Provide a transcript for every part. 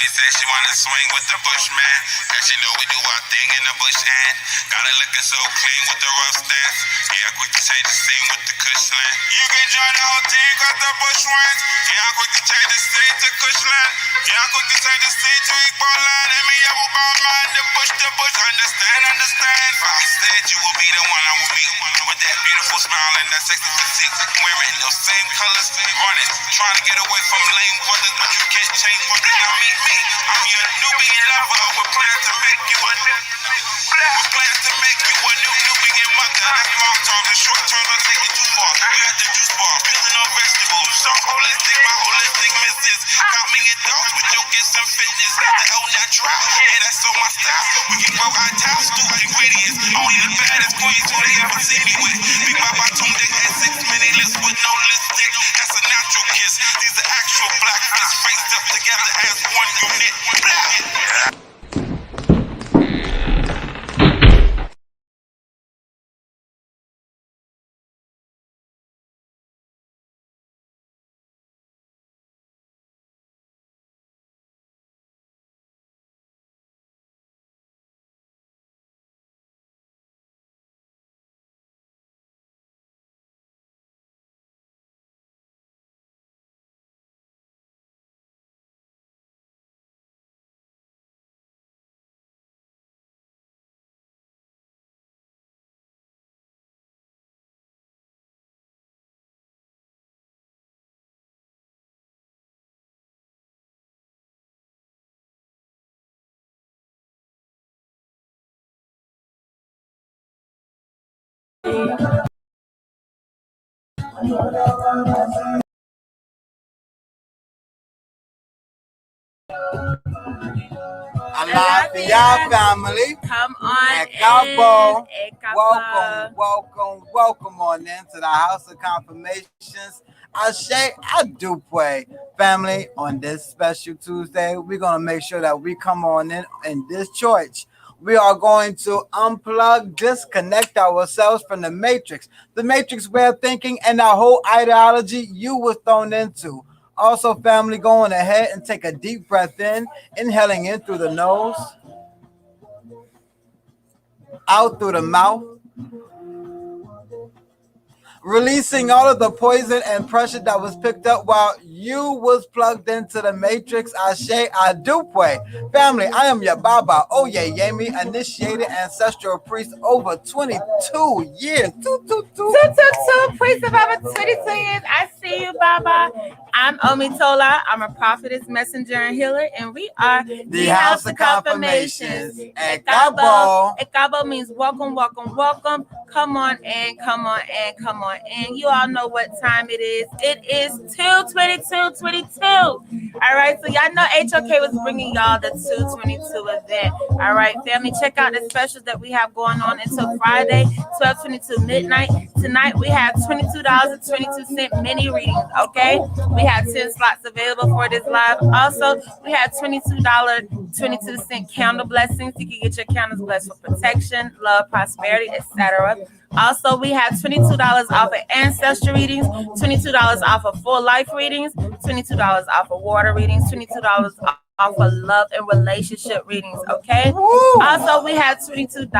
said she wanna swing with the Bushman. Cause she know we do our thing in the bush and got it looking so clean with the rough stance. Yeah, quick to change the scene with the Cushland. You can join the whole team cause the bush wins. Yeah, I'm quick to change the scene to Cushland. Yeah, I'm quick to change the scene to equal line. And me up about mine, the bush, understand. If I said you will be the one, I will be with that beautiful smile and that sexy physique. Wearing those same colors, running, trying to get away from lame brothers, but you can't change what they now meet me. I'm your Nubian lover with plans to make you a Nubian mother. That's long term, the short term don't take it too far. I got the juice bar, building on vegetables, so holistic, my holistic missus. Got me indulged with your gifts and fitness. The L natural, yeah, that's on my style. We can grow our towels through ingredients. Only the baddest queens who they ever see me with. Big Papa tuned in at 6 mini lips with no lipstick. That's a natural kiss. These are actual black fists faced up together as one unit. Alafia family. Come on Ekabo. in. Welcome on into the House of Konfirmations. Ashe Adupwe family. On this special Tuesday, we're going to make sure that we come on in this church. We are going to unplug, disconnect ourselves from the matrix way of thinking, and that whole ideology you were thrown into. Also, family, going ahead and take a deep breath in, inhaling in through the nose, out through the mouth, releasing all of the poison and pressure that was picked up while you was plugged into the matrix. Ashe Adupwe. Family, I am your Baba Oyeyemi, initiated ancestral priest over 22 years. 222, priest of over 22 years. I see you, Baba. I'm Omitola. I'm a prophetess, messenger, and healer, and we are the House of Konfirmations. Ekabo. Ekabo means welcome. Come on in. You all know what time it is. It is 2/22/22. All right, so y'all know HOK was bringing y'all the 2/22 event. All right, family, check out the specials that we have going on until Friday, 12/22 midnight. Tonight we have $22.22 mini readings. Okay, we have 10 slots available for this live. Also, we have $22.22 candle blessings. You can get your candles blessed for protection, love, prosperity, etc. Also, we have $22 off of ancestry readings, $22 off of full life readings, $22 off of water readings, $22 off of love and relationship readings, okay? Also, we have $22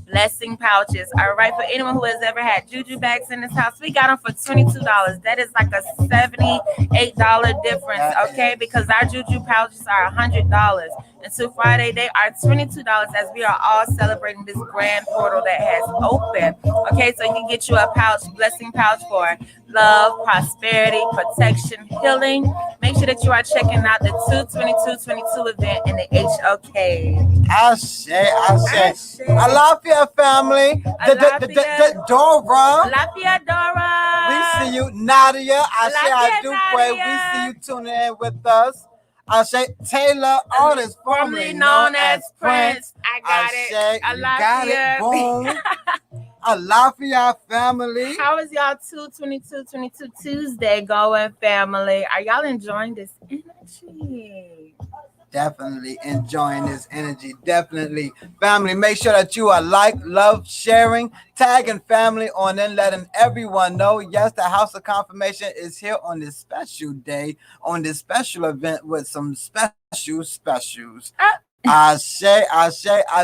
blessing pouches, all right? For anyone who has ever had juju bags in this house, we got them for $22. That is like a $78 difference, okay? Because our juju pouches are $100. Until Friday, they are $22 as we are all celebrating this grand portal that has opened. Okay, so you can get you a pouch, blessing pouch for love, prosperity, protection, healing. Make sure that you are checking out the 2/22/22 event in the HOK. Ashe. Alafia family. Dora. Alafia Dora. We see you, Nadia. Ashe Adupwe. We see you tuning in with us. Ashe Taylor, artist formerly known as Prince. I got it. Got it. Boom. Alafia family. How is y'all 2/22/22 Tuesday going, family? Are y'all enjoying this energy? Definitely enjoying this energy. Definitely. Family, make sure that you are like, love, sharing, tagging family on and letting everyone know. Yes, the House of Confirmation is here on this special day, on this special event with some specials. I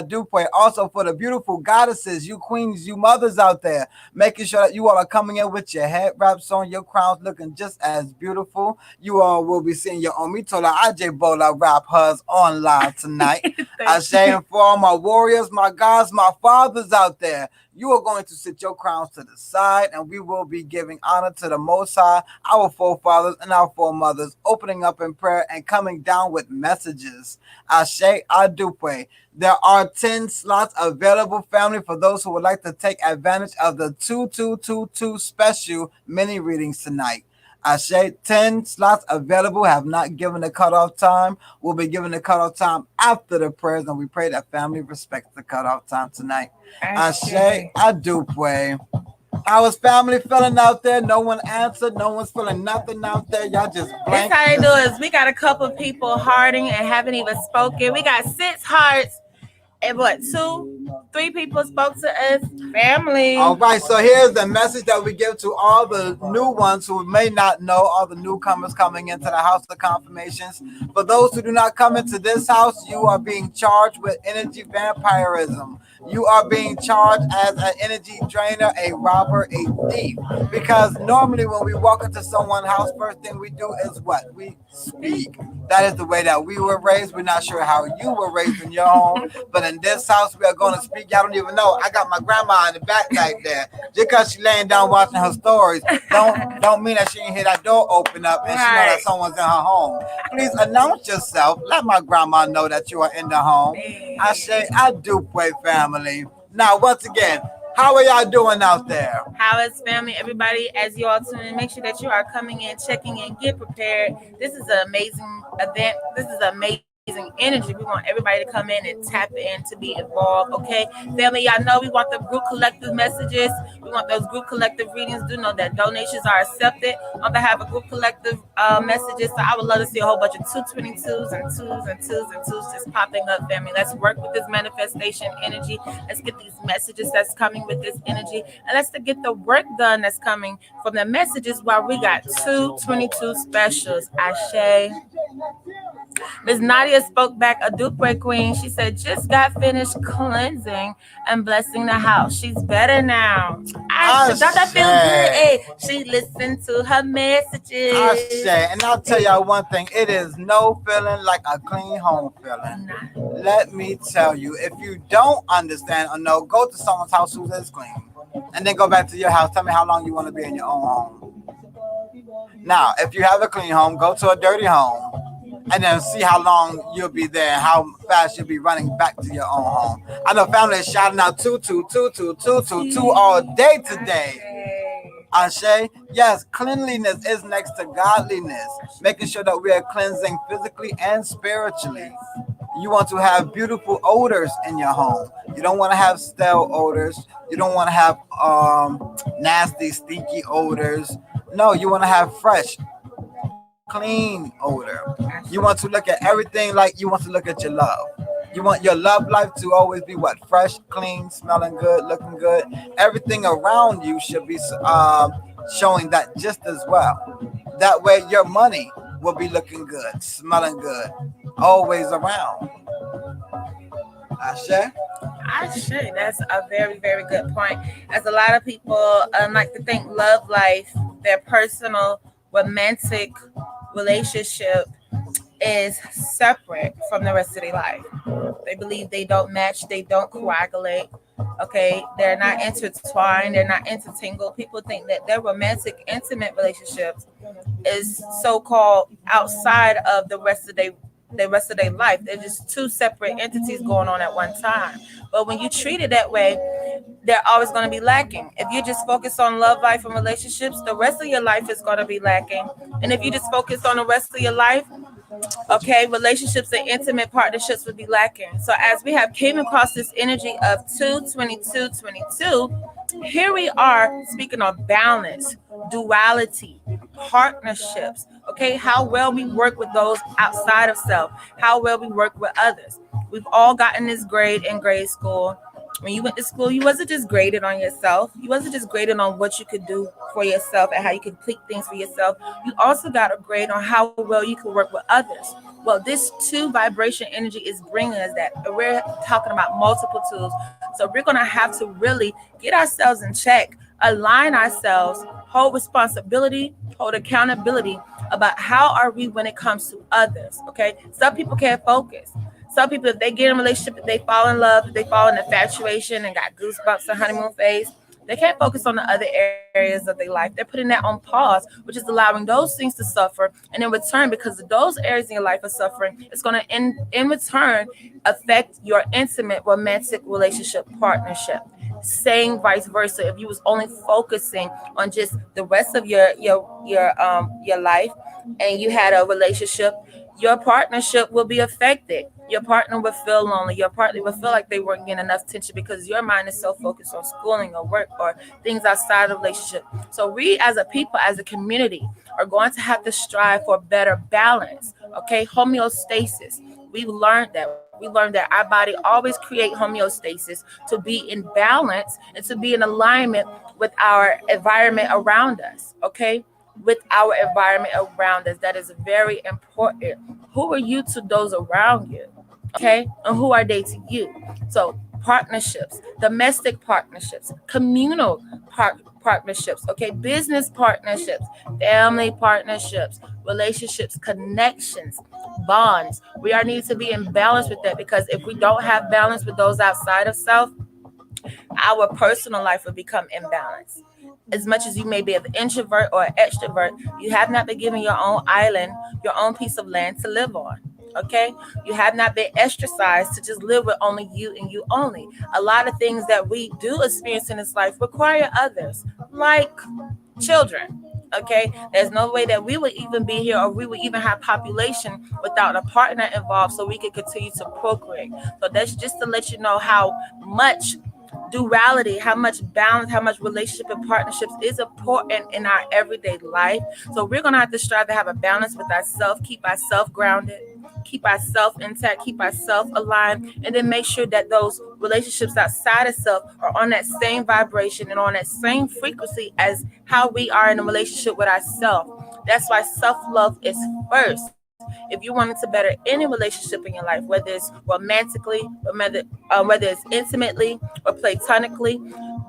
do pray also for the beautiful goddesses, you queens, you mothers out there, making sure that you all are coming in with your head wraps on, your crowns looking just as beautiful. You all will be seeing your Omitola Aj Bola rap hers on live tonight. Ashe, and for all my warriors, my gods, my fathers out there, you are going to sit your crowns to the side, and we will be giving honor to the Most High, our forefathers and our foremothers, opening up in prayer and coming down with messages. Ashe, Adupe. There are 10 slots available, family, for those who would like to take advantage of the 2222 special mini readings tonight. Ashe, 10 slots available, have not given the cutoff time. We'll be giving the cutoff time after the prayers, and we pray that family respects the cutoff time tonight. Ashe, Adupe. How is family feeling out there? No one answered. No one's feeling nothing out there. Y'all just blank. That's how they do is we got a couple people hearting and haven't even spoken. We got 6 hearts and what, 2, 3 people spoke to us. Family. All right, so here's the message that we give to all the new ones who may not know, all the newcomers coming into the House of Confirmations. For those who do not come into this house, you are being charged with energy vampirism. You are being charged as an energy drainer, a robber, a thief. Because normally when we walk into someone's house, first thing we do is what? We speak. That is the way that we were raised. We're not sure how you were raised in your home, but in this house, we are going to speak. Y'all don't even know. I got my grandma in the back right there. Just because she's laying down watching her stories, don't mean that she didn't hear that door open up and she know that someone's in her home. Please announce yourself. Let my grandma know that you are in the home. I say, I do pray, family. Now, once again, how are y'all doing out there? How is family? Everybody, as you all tune in, make sure that you are coming in, checking in, get prepared. This is an amazing event. This is amazing energy. We want everybody to come in and tap in to be involved. Okay, family, y'all know we want the group collective messages. We want those group collective readings. Do know that donations are accepted on behalf of group collective messages. So I would love to see a whole bunch of 222s and 2s and 2s and 2s just popping up, family. Let's work with this manifestation energy. Let's get these messages that's coming with this energy, and let's get the work done that's coming from the messages while we got 222 specials. Ashe. Miss Nadia spoke back, a Dupe queen. She said, just got finished cleansing and blessing the house. She's better now. Don't that feel good? Hey, she listened to her messages. And I'll tell y'all one thing. It is no feeling like a clean home feeling. Let me tell you, if you don't understand or know, go to someone's house who is clean. And then go back to your house. Tell me how long you want to be in your own home. Now, if you have a clean home, go to a dirty home. And then see how long you'll be there and how fast you'll be running back to your own home. I know family is shouting out 2222222 all day today. Ashe, yes, cleanliness is next to godliness. Making sure that we are cleansing physically and spiritually. You want to have beautiful odors in your home. You don't want to have stale odors. You don't want to have nasty, stinky odors. No, you want to have fresh, clean odor. You want to look at everything like you want to look at your love. You want your love life to always be what? Fresh, clean, smelling good, looking good. Everything around you should be showing that just as well. That way your money will be looking good, smelling good, always around. Ashe? Ashe, that's a very, very good point. As a lot of people like to think love life, their personal romantic relationship is separate from the rest of their life. They believe they don't match, they don't coagulate. Okay, they're not intertwined, they're not intertangled. People think that their romantic, intimate relationships is so-called outside of the rest of their life. They're just two separate entities going on at one time. But when you treat it that way, they're always going to be lacking. If you just focus on love life and relationships, the rest of your life is going to be lacking. And if you just focus on the rest of your life, okay, relationships and intimate partnerships would be lacking. So as we have came across this energy of 22222, here we are speaking of balance, duality, partnerships. Okay, how well we work with those outside of self, how well we work with others. We've all gotten this grade in grade school. When you went to school, you wasn't just graded on yourself. You wasn't just graded on what you could do for yourself and how you complete things for yourself. You also got a grade on how well you can work with others. Well, this two vibration energy is bringing us that. We're talking about multiple tools. So we're going to have to really get ourselves in check, align ourselves, hold responsibility, hold accountability about how are we when it comes to others. Okay. Some people can't focus. Some people, if they get in a relationship, if they fall in love, if they fall in infatuation and got goosebumps and honeymoon phase, they can't focus on the other areas of their life. They're putting that on pause, which is allowing those things to suffer. And in return, because those areas in your life are suffering, it's going to, in return, affect your intimate romantic relationship partnership. Saying vice versa, if you was only focusing on just the rest of your life, and you had a relationship, your partnership will be affected. Your partner will feel lonely. Your partner will feel like they weren't getting enough attention because your mind is so focused on schooling or work or things outside of the relationship. So we as a people, as a community, are going to have to strive for better balance. Okay, homeostasis. We've learned that. We learned that our body always create homeostasis to be in balance and to be in alignment with our environment around us. Okay, with our environment around us. That is very important. Who are you to those around you? Okay, and who are they to you? So partnerships, domestic partnerships, communal partnerships, okay, business partnerships, family partnerships, relationships, connections, bonds. We are need to be in balance with that, because if we don't have balance with those outside of self, our personal life will become imbalanced. As much as you may be an introvert or an extrovert, you have not been given your own island, your own piece of land to live on. Okay, you have not been ostracized to just live with only you and you only. A lot of things that we do experience in this life require others, like children. Okay, there's no way that we would even be here, or we would even have population without a partner involved, so we could continue to procreate. So that's just to let you know how much duality, how much balance, how much relationship and partnerships is important in our everyday life. So we're gonna have to strive to have a balance with ourselves, keep ourselves grounded, keep ourselves intact, keep ourselves aligned, and then make sure that those relationships outside of self are on that same vibration and on that same frequency as how we are in a relationship with ourselves. That's why self-love is first. If you wanted to better any relationship in your life, whether it's romantically, whether it's intimately or platonically,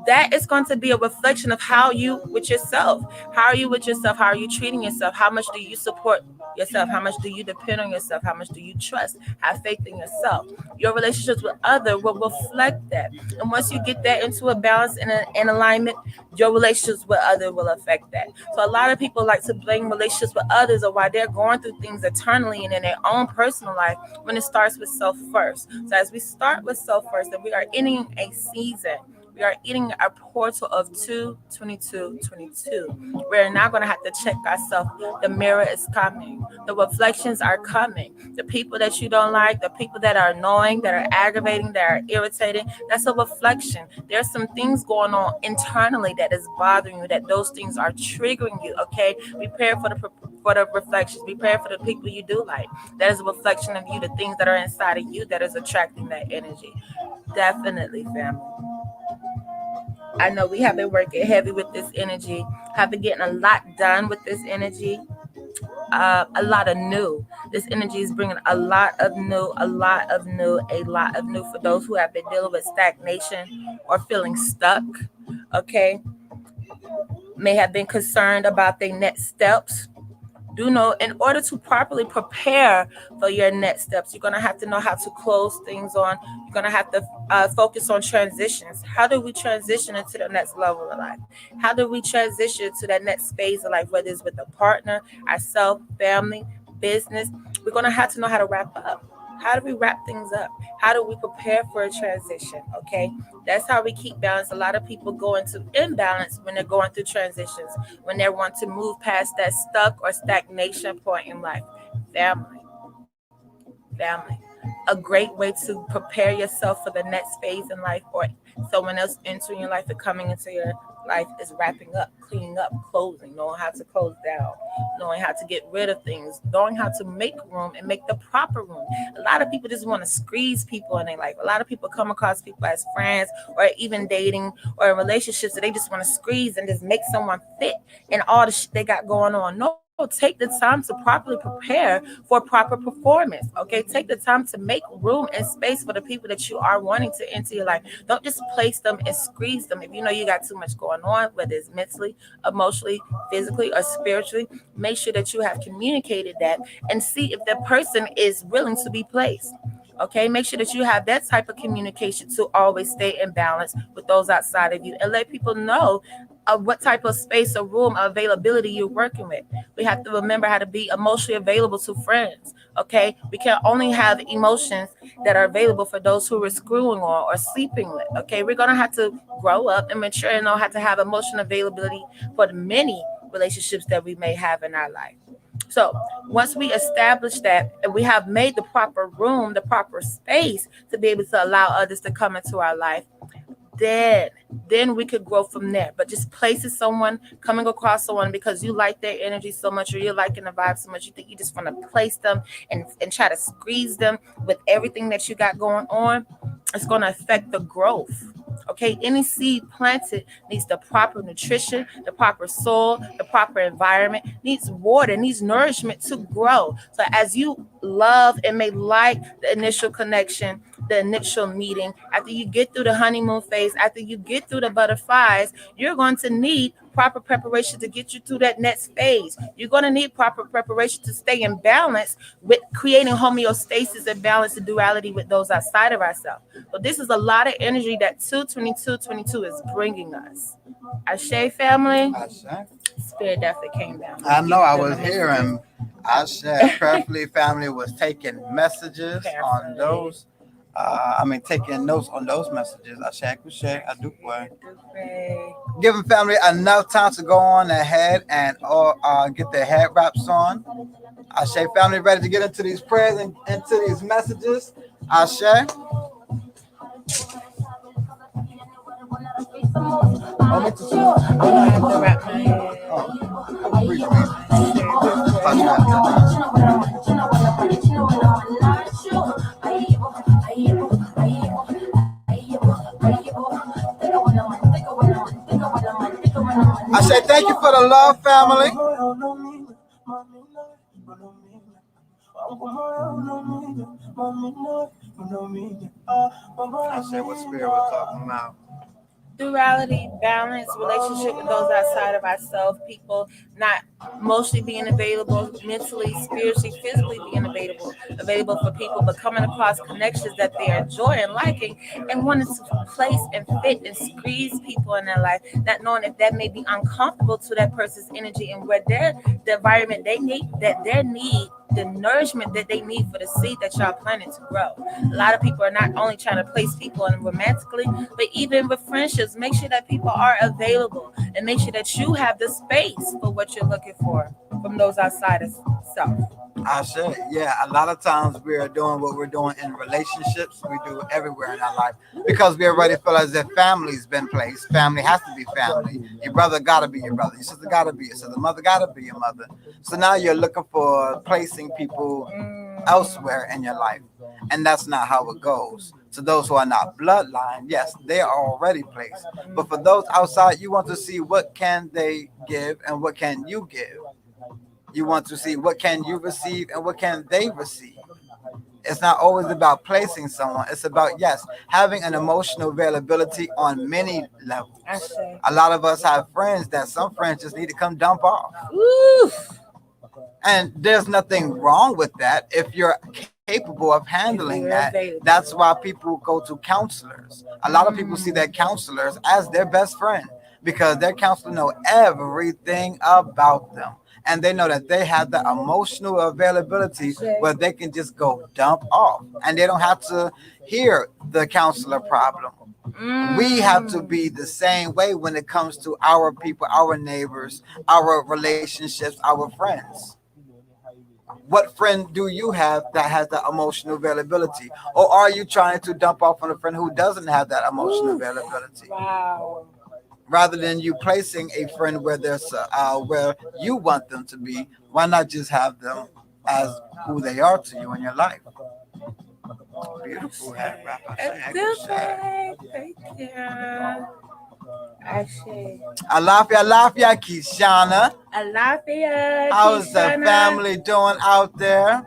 that is going to be a reflection of how you with yourself. How are you with yourself? How are you treating yourself? How much do you support yourself? How much do you depend on yourself? How much do you trust? Have faith in yourself. Your relationships with other will reflect that. And once you get that into a balance and an alignment, your relationships with other will affect that. So a lot of people like to blame relationships with others or why they're going through things internally and in their own personal life, when it starts with self first. So as we start with self first, and we are ending a season, we are eating a portal of 22222. We're now going to have to check ourselves. The mirror is coming. The reflections are coming. The people that you don't like, the people that are annoying, that are aggravating, that are irritating, that's a reflection. There's some things going on internally that is bothering you, that those things are triggering you. Okay, prepare for the reflections. Prepare for the people you do like. That is a reflection of you, the things that are inside of you that is attracting that energy. Definitely, family. I know we have been working heavy with this energy, have been getting a lot done with this energy, a lot of new. This energy is bringing a lot of new, a lot of new, a lot of new for those who have been dealing with stagnation or feeling stuck. Okay, may have been concerned about their next steps. Do know, in order to properly prepare for your next steps, you're going to have to know how to close things on. You're going to have to focus on transitions. How do we transition into the next level of life? How do we transition to that next phase of life, whether it's with a partner, ourselves, family, business? We're going to have to know how to wrap up. How do we wrap things up? How do we prepare for a transition? Okay, that's how we keep balance. A lot of people go into imbalance when they're going through transitions, when they want to move past that stuck or stagnation point in life. Family, family. A great way to prepare yourself for the next phase in life, or someone else entering your life or coming into your life is wrapping up, cleaning up, closing, knowing how to close down, knowing how to get rid of things, knowing how to make room and make the proper room. A lot of people just want to squeeze people in their life. A lot of people come across people as friends or even dating or in relationships that they just want to squeeze and just make someone fit in all the shit they got going on. No, take the time to properly prepare for proper performance. Okay, take the time to make room and space for the people that you are wanting to enter your life. Don't just place them and squeeze them. If you know you got too much going on, whether it's mentally, emotionally, physically, or spiritually, make sure that you have communicated that and see if that person is willing to be placed. Okay, make sure that you have that type of communication to always stay in balance with those outside of you and let people know what type of space or room or availability you're working with. We have to remember how to be emotionally available to friends. Okay, we can only have emotions that are available for those who we're screwing on or sleeping with. Okay, we're gonna have to grow up and mature and know how to have emotional availability for the many relationships that we may have in our life. So once we establish that and we have made the proper room, the proper space to be able to allow others to come into our life, then then we could grow from there. But just placing someone, coming across someone because you like their energy so much or you're liking the vibe so much, you think you just want to place them and try to squeeze them with everything that you got going on, it's going to affect the growth. Okay, any seed planted needs the proper nutrition, the proper soil, the proper environment, needs water, needs nourishment to grow. So as you love and may like the initial connection, the initial meeting, after you get through the honeymoon phase, after you get through the butterflies, you're going to need proper preparation to get you through that next phase. You're going to need proper preparation to stay in balance with creating homeostasis and balance and duality with those outside of ourselves. So this is a lot of energy that 22222 is bringing us. Ashe family, Ashe. spirit definitely came down. I know I was hearing Ashe Prayerfully family was taking messages on those. Taking notes on those messages. Ashe Kushe, Adukwe. Giving family enough time to go on ahead and get their head wraps on. Ashe family ready to get into these prayers and into these messages. Ashe. I say thank you for the love, family. I say what spirit was talking about. Duality, balance, relationship with those outside of ourselves, people not mostly being available mentally, spiritually, physically being available for people, but coming across connections that they enjoy and liking and wanting to place and fit and squeeze people in their life, not knowing if that may be uncomfortable to that person's energy and where the environment they need, the nourishment that they need for the seed that y'all planning to grow. A lot of people are not only trying to place people in romantically, but even with friendships, make sure that people are available and make sure that you have the space for what you're looking for from those outside of self. I said, yeah, a lot of times we are doing what we're doing in relationships. We do everywhere in our life because we already feel as if family's been placed. Family has to be family. Your brother got to be your brother. Your sister got to be your sister. Mother got to be your mother. So now you're looking for placing people elsewhere in your life. And that's not how it goes. To those who are not bloodline, yes, they are already placed. But for those outside, you want to see what can they give and what can you give. You want to see what can you receive and what can they receive. It's not always about placing someone. It's about, yes, having an emotional availability on many levels. A lot of us have friends that some friends just need to come dump off. And there's nothing wrong with that if you're capable of handling that. That's why people go to counselors. A lot of people see their counselors as their best friend because their counselor know everything about them. And they know that they have the emotional availability where they can just go dump off and they don't have to hear the counselor problem. We have to be the same way when it comes to our people, our neighbors, our relationships, our friends. What friend do you have that has that emotional availability? Or are you trying to dump off on a friend who doesn't have that emotional availability? Wow. rather than you placing a friend where there's where you want them to be. Why not just have them as who they are to you in your life? Beautiful head wrap. Thank you. Ashe. Alafia, Kishana. Alafia, How's the family doing out there?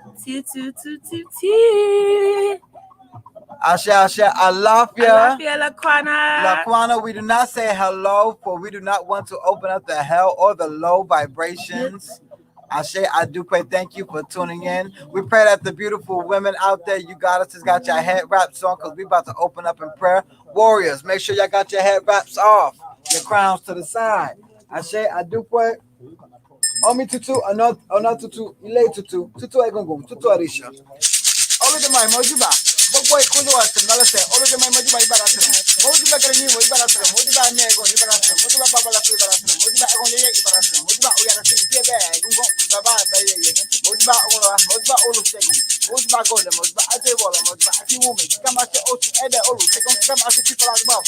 Ashe, Alafia. Laquana, we do not say hello, for we do not want to open up the hell or the low vibrations. Ashe, I do pray. Thank you for tuning in. We pray that the beautiful women out there, you got us, got your head wraps on, because we about to open up in prayer. Warriors, make sure y'all got your head wraps off, your crowns to the side. Ashe, I do pray. Omi tutu, not tutu, ile tutu, tutu egungun, tutu arisha. All of them are mojiba. But boy, kundo asim. Nala say, all of them are mojiba ibarasim. Mojiba kani mo ibarasim. Mojiba nego ibarasim. Mojiba baba la tu ibarasim. Mojiba egon ye ibarasim. Mojiba uyara sim tiebe. Gungo baba baye ye. Mojiba ola. Mojiba olu segun. Mojiba gole. Mojiba ate bola. Mojiba ati wumi. Kama se otu ede olu. Segun kama ati people like about.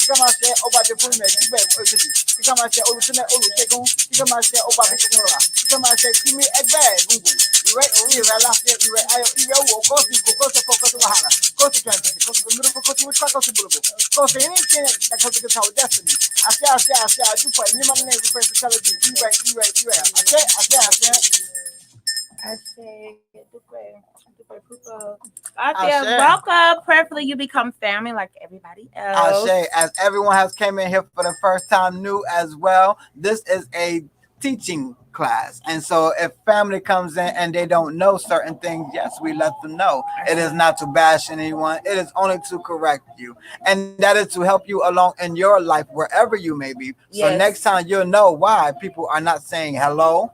Kama se oba de pulme. Tibe otu. Kama se olu tene olu segun. Kama se oba de pulme. Kama se kimi egbe gungo. Iwe iwe la se iwe ayo iwe wo kosi kosi kosi wahala kosi kanti kosi middle kosi which kosi bulubu kosi anything that kosi gets our destiny. I do pray. You man name we pray to tell you. You right. I say, welcome. Prayerfully, you become family like everybody else. Ashe, as everyone has came in here for the first time, new as well. This is a teaching class, and so if family comes in and they don't know certain things, yes, we let them know. It is not to bash anyone, it is only to correct you, and that is to help you along in your life wherever you may be. So next time you'll know why people are not saying hello.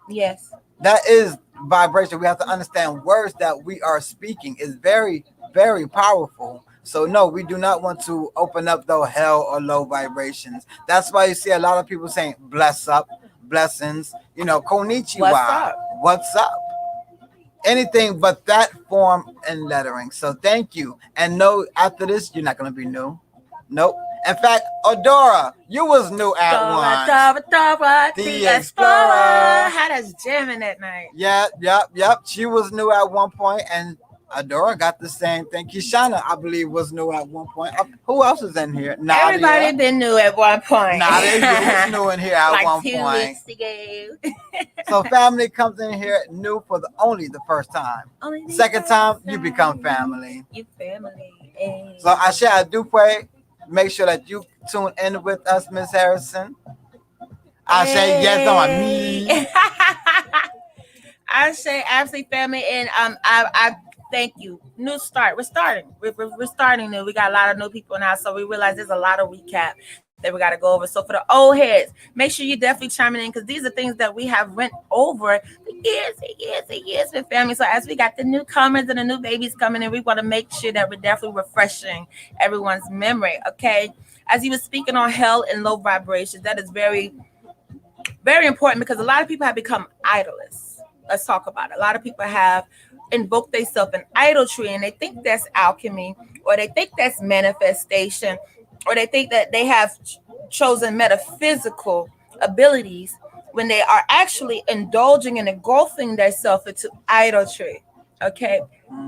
Yes, that is vibration. We have to understand words that we are speaking is very, very powerful. So no, we do not want to open up those hell or low vibrations. That's why you see a lot of people saying bless up, blessings, konnichiwa, what's up? Anything but that form and lettering. So thank you. And no, after this, you're not gonna be new. Nope. In fact, Odora, you was new at once. Dora, the Explorer. Had us jamming that night. Yep. She was new at one point, and Adora got the same thing. Kishana, I believe, was new at one point. Who else is in here? Nadia. Everybody been new at one point. Nadia, you was new in here at one point. Like 2 weeks ago. So family comes in here new for only the first time. Second time, you become family. You family. So I do pray. Make sure that you tune in with us, Miss Harrison. I say yes on me. I say absolutely family, and I thank you. New start. We're starting. We're starting new. We got a lot of new people now, so we realize there's a lot of recap that we got to go over. So for the old heads, make sure you definitely chiming in, because these are things that we have went over for years with family. So as we got the newcomers and the new babies coming in, we want to make sure that we're definitely refreshing everyone's memory. Okay, as you were speaking on hell and low vibrations, that is very, very important, because a lot of people have become idolists. Let's talk about it. A lot of people have invoked themselves in idolatry, and they think that's alchemy, or they think that's manifestation, or they think that they have chosen metaphysical abilities when they are actually indulging and engulfing themselves into idolatry. Okay,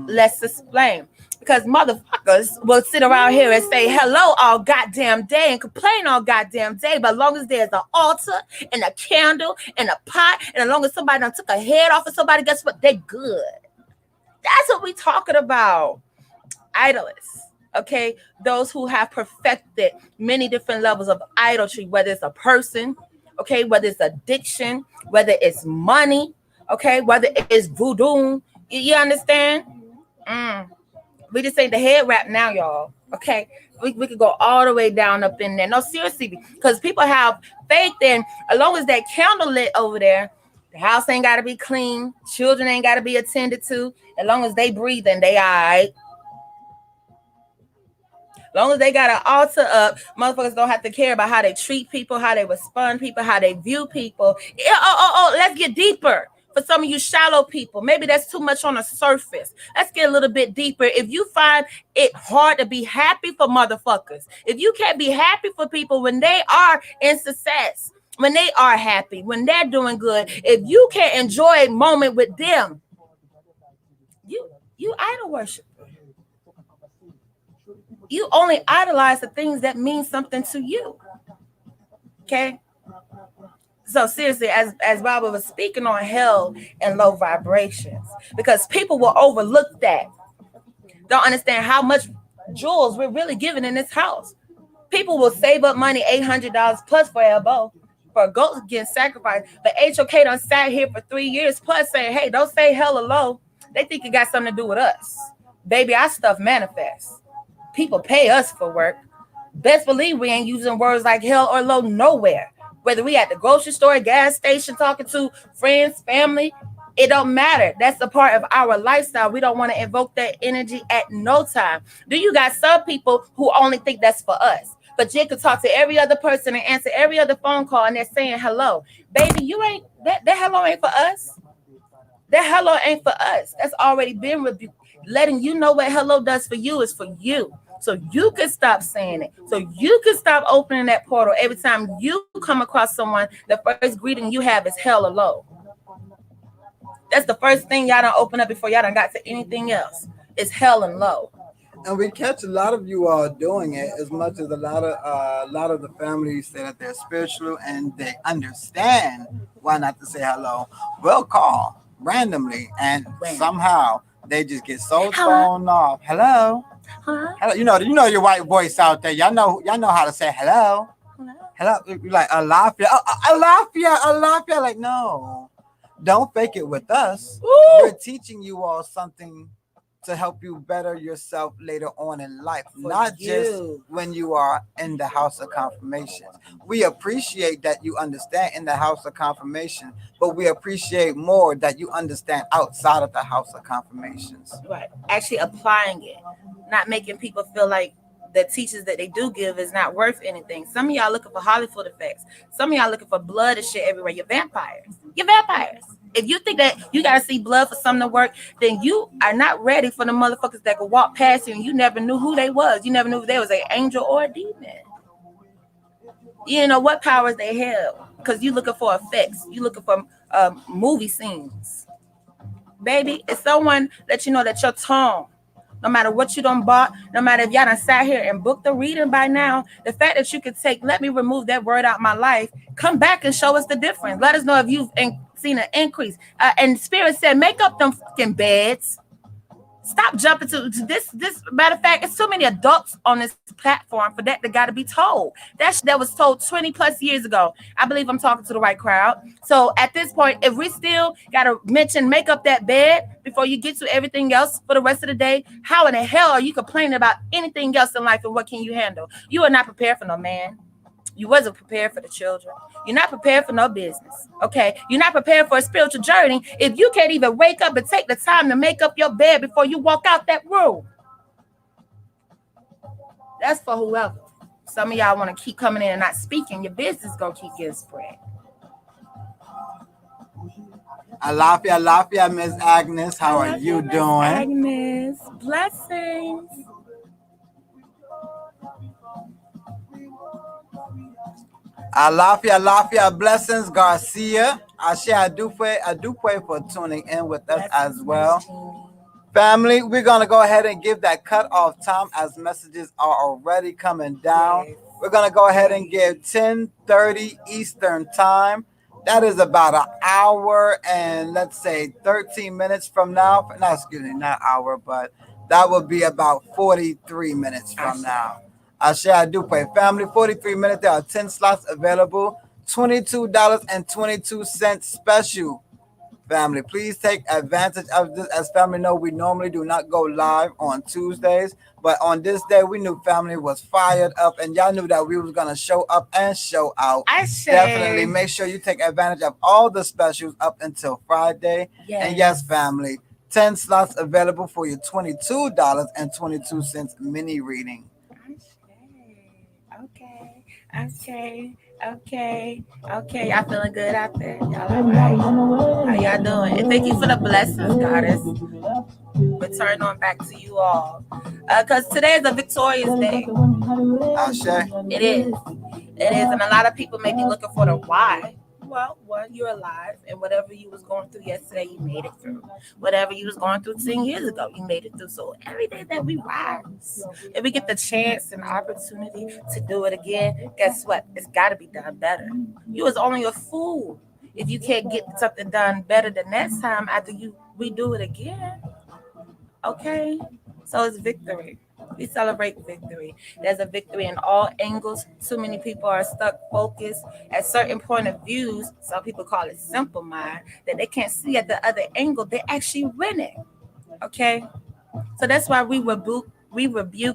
let's explain. Because motherfuckers will sit around here and say hello all goddamn day and complain all goddamn day, but as long as there's an altar and a candle and a pot, and as long as somebody done took a head off of somebody, guess what? They good. That's what we talking about. Idolists. Okay, those who have perfected many different levels of idolatry, whether it's a person, okay, whether it's addiction, whether it's money, okay, whether it's voodoo. You understand? We just ain't the head wrap now, y'all. Okay, we could go all the way down up in there. No, seriously, because people have faith in, as long as that candle lit over there, the house ain't got to be clean, children ain't got to be attended to. As long as they breathing, they all right. Long as they got an altar up, motherfuckers don't have to care about how they treat people, how they respond to people, how they view people. Let's get deeper. For some of you shallow people, maybe that's too much on the surface. Let's get a little bit deeper. If you find it hard to be happy for motherfuckers, if you can't be happy for people when they are in success, when they are happy, when they're doing good, if you can't enjoy a moment with them, you idol worship. You only idolize the things that mean something to you. Okay? So seriously, as Baba was speaking on hell and low vibrations, because people will overlook that. Don't understand how much jewels we're really giving in this house. People will save up money, $800 plus for elbow, for a goat getting sacrificed. But HOK done sat here for 3 years plus saying, hey, don't say hell or low. They think it got something to do with us. Baby, our stuff manifests. People pay us for work. Best believe we ain't using words like hell or low nowhere. Whether we at the grocery store, gas station, talking to friends, family, it don't matter. That's a part of our lifestyle. We don't want to invoke that energy at no time. Do you got some people who only think that's for us? But you can talk to every other person and answer every other phone call and they're saying hello. Baby, you ain't that hello ain't for us. That hello ain't for us. That's already been rebuked. Letting you know what hello does for you is for you. So you can stop saying it. So you can stop opening that portal every time you come across someone. The first greeting you have is hell or low. That's the first thing y'all don't open up before y'all done got to anything else. It's hell and low. And we catch a lot of you all doing it, as much as a lot of the families say that they're spiritual and they understand why not to say hello. We'll call randomly, and somehow they just get so thrown off. Hello. Huh? Hello. You know your white voice out there. Y'all know how to say hello. Hello. You're like Alafia. Alafia. Like, no. Don't fake it with us. Ooh. We're teaching you all something to help you better yourself later on in life, not just when you are in the house of confirmation. We appreciate that you understand in the house of confirmation, but we appreciate more that you understand outside of the house of confirmations. Right. Actually applying it, not making people feel like the teachers that they do give is not worth anything. Some of y'all looking for Hollywood effects. Some of y'all looking for blood and shit everywhere. You're vampires. If you think that you gotta see blood for something to work, then you are not ready for the motherfuckers that could walk past you and you never knew who they was. You never knew if they was an angel or a demon. You didn't know what powers they held because you looking for effects. You looking for movie scenes. Baby, if someone let you know that your tongue, no matter what you done bought, no matter if y'all done sat here and booked a reading by now, the fact that you could let me remove that word out my life, come back and show us the difference. Let us know if you've seen an increase. And Spirit said, make up them fucking beds. Stop jumping to this. Matter of fact, it's too many adults on this platform for that got to be told. That was told 20 plus years ago. I believe I'm talking to the right crowd. So at this point, if we still got to mention make up that bed before you get to everything else for the rest of the day, how in the hell are you complaining about anything else in life and what can you handle? You are not prepared for no man. You wasn't prepared for the children. You're not prepared for no business. Okay. You're not prepared for a spiritual journey if you can't even wake up and take the time to make up your bed before you walk out that room. That's for whoever. Some of y'all want to keep coming in and not speaking. Your business gonna keep getting spread. Alafia, Miss Agnes. How are you doing? Agnes, blessings. Alafia, blessings, Garcia. Ashe, I do pray for tuning in with us as well. Family, we're going to go ahead and give that cutoff time as messages are already coming down. Yes. We're going to go ahead and give 10:30 Eastern time. That is about an hour and let's say 13 minutes from now. No, excuse me, not hour, but that would be about 43 minutes from now. Ashe, I do pray. Family, 43 minutes. There are 10 slots available. $22.22 special. Family, please take advantage of this. As family know, we normally do not go live on Tuesdays. But on this day, we knew family was fired up. And y'all knew that we was going to show up and show out. Definitely make sure you take advantage of all the specials up until Friday. Yes. And yes, family, 10 slots available for your $22.22 mini reading. Okay, okay. Y'all feeling good out there? Y'all all right? How y'all doing? And thank you for the blessings, goddess. Return on back to you all. Because today is a victorious day. Ashe. It is. It is. And a lot of people may be looking for the why. Well, one, you're alive, and whatever you was going through yesterday, you made it through. Whatever you was going through 10 years ago, you made it through. So every day that we rise, if we get the chance and opportunity to do it again, guess what? It's got to be done better. You was only a fool if you can't get something done better the next time after you redo it again. Okay? So it's victory. We celebrate victory. There's a victory in all angles. Too many people are stuck focused at certain point of views. Some people call it simple mind, that they can't see at the other angle. They're actually winning. Okay? So that's why we rebuke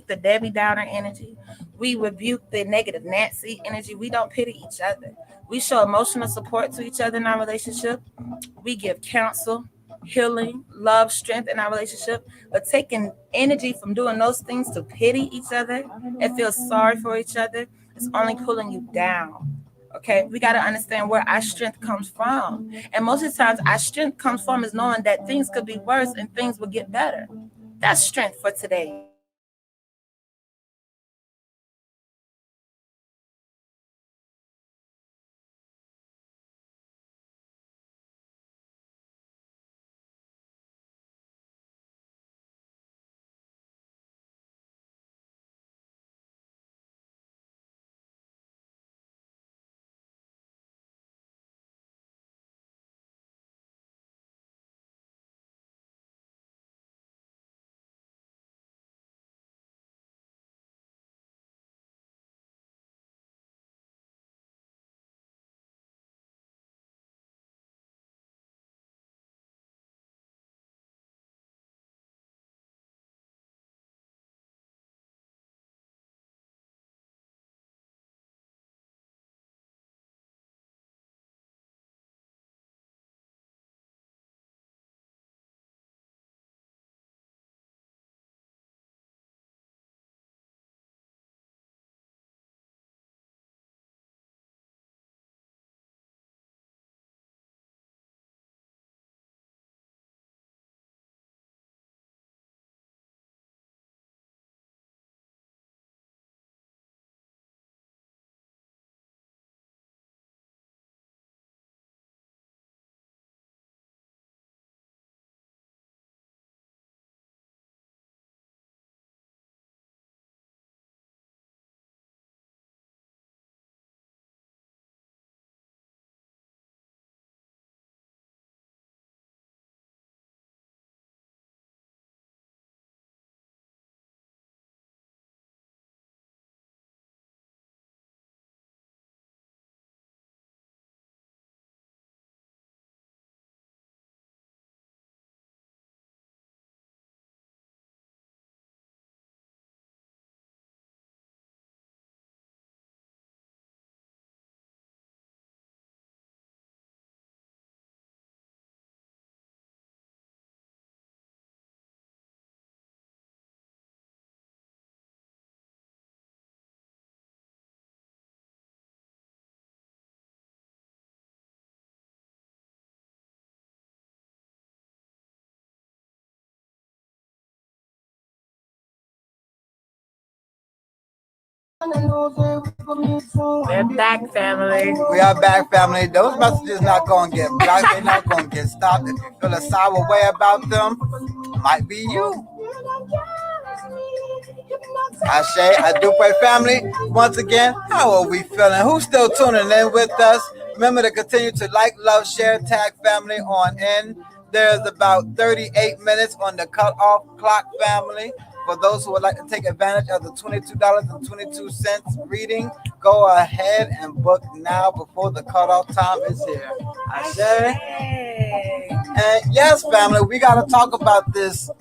the Debbie Downer energy. We rebuke the negative Nancy energy. We don't pity each other. We show emotional support to each other in our relationship. We give counsel, healing, love, strength in our relationship. But taking energy from doing those things to pity each other and feel sorry for each other is only pulling you down. Okay, we got to understand where our strength comes from. And most of the times, our strength comes from is knowing that things could be worse and things will get better. That's strength for today. We're back, family. We are back, family. Those messages not gonna get blocked. They're not gonna get stopped. If you feel a sour way about them, might be you. Ashe, I do pray, family. Once again, how are we feeling? Who's still tuning in with us? Remember to continue to like, love, share, tag family on in. There's about 38 minutes on the cutoff clock, family. For those who would like to take advantage of the $22.22 reading, go ahead and book now before the cutoff time is here. Ashe. And yes, family, we got to talk about this